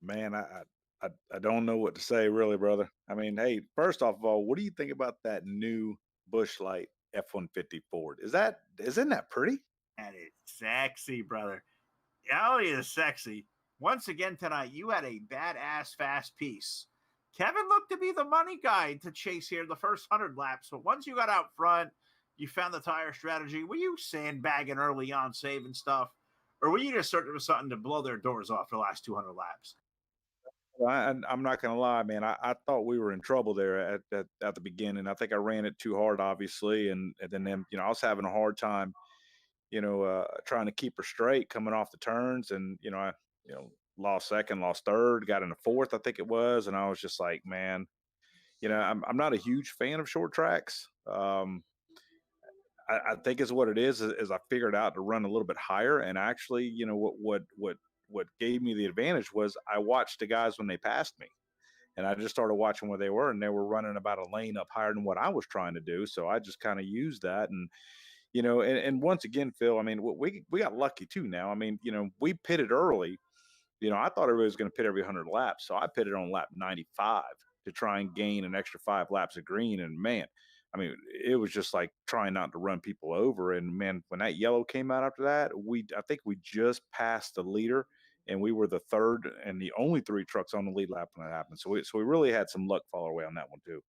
Man, I don't know what to say, really, brother. I mean, hey, first off of all, what do you think about that new Busch Light F-150 Ford? Isn't that pretty? And it's sexy, brother. Oh, it is sexy. once again tonight, you had a badass fast piece. Kevin looked to be the money guy to chase here the first 100 laps, but once you got out front, you found the tire strategy. Were you sandbagging early on, saving stuff, or were you just searching for something to blow their doors off the last 200 laps? I'm not gonna lie, man. I thought we were in trouble there at the beginning. I think I ran it too hard, obviously, and then I was having a hard time, trying to keep her straight coming off the turns, and I lost second, lost third, got into fourth, I think it was, and I was just like, man, I'm not a huge fan of short tracks. I think is what it is I figured out to run a little bit higher, and actually, what gave me the advantage was I watched the guys when they passed me, and I just started watching where they were, and they were running about a lane up higher than what I was trying to do. So I just kind of used that, and and once again, Phil, I mean, we got lucky too. Now, I mean, we pitted early. I thought everybody was going to pit every 100 laps, so I pitted on lap 95 to try and gain an extra 5 laps of green. And man, I mean, it was just like trying not to run people over. And man, when that yellow came out after that, I think we just passed the leader, and we were the third and the only 3 trucks on the lead lap when that happened. So we really had some luck fall our way on that one too.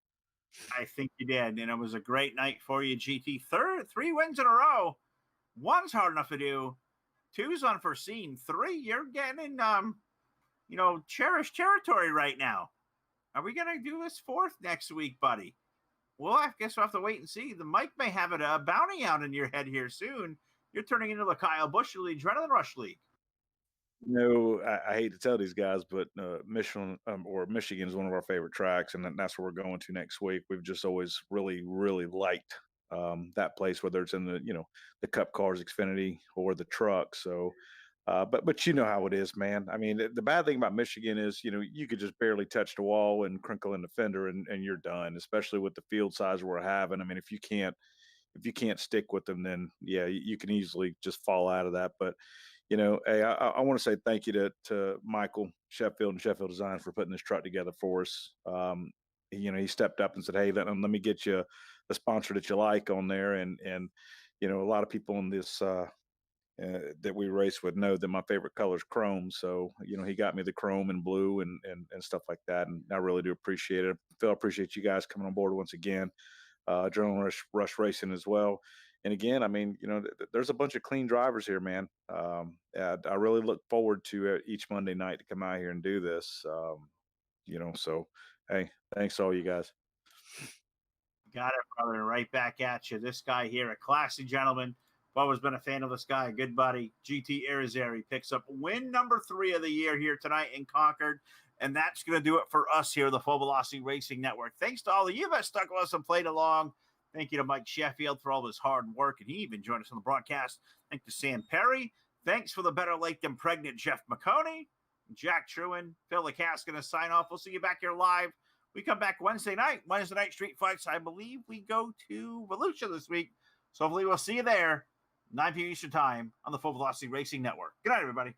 I think you did, and it was a great night for you, GT. 3 wins in a row. 1's hard enough to do. 2's unforeseen. 3, you're getting in, cherished territory right now. Are we gonna do this 4th next week, buddy? Well, I guess we'll have to wait and see. The Mike may have a bounty out in your head here soon. You're turning into the Kyle Busch League, Adrenaline Rush League. I hate to tell these guys, but Michigan is one of our favorite tracks, and that's where we're going to next week. We've just always really, really liked that place, whether it's in the Cup Cars Xfinity or the truck. So, but you know how it is, man. I mean, the bad thing about Michigan is you could just barely touch the wall and crinkle in the fender, and you're done. Especially with the field size we're having. I mean, if you can't stick with them, then yeah, you can easily just fall out of that. But hey, I want to say thank you to Michael Sheffield and Sheffield Design for putting this truck together for us. He stepped up and said, "Hey, let me get you the sponsor that you like on there." And a lot of people in this that we race with know that my favorite color is chrome. So he got me the chrome and blue and stuff like that, and I really do appreciate it. Phil, I appreciate you guys coming on board once again. Adrenaline Rush Racing as well. And again, I mean, there's a bunch of clean drivers here, man. I really look forward to each Monday night to come out here and do this. So hey, thanks to all you guys. Got it, brother. Right back at you. This guy here, a classy gentleman. I've always been a fan of this guy. Good buddy. GT Irizarry picks up win number 3 of the year here tonight in Concord. And that's going to do it for us here, the Full Velocity Racing Network. Thanks to all of you that stuck with us and played along. Thank you to Mike Sheffield for all his hard work, and he even joined us on the broadcast. Thanks to Sam Perry. Thanks for the better late than pregnant Jeff McConey, Jack Truin, Phil LeCass going to sign off. We'll see you back here live. We come back Wednesday night street fights. I believe we go to Volusia this week. So hopefully we'll see you there, 9 p.m. Eastern time on the Full Velocity Racing Network. Good night, everybody.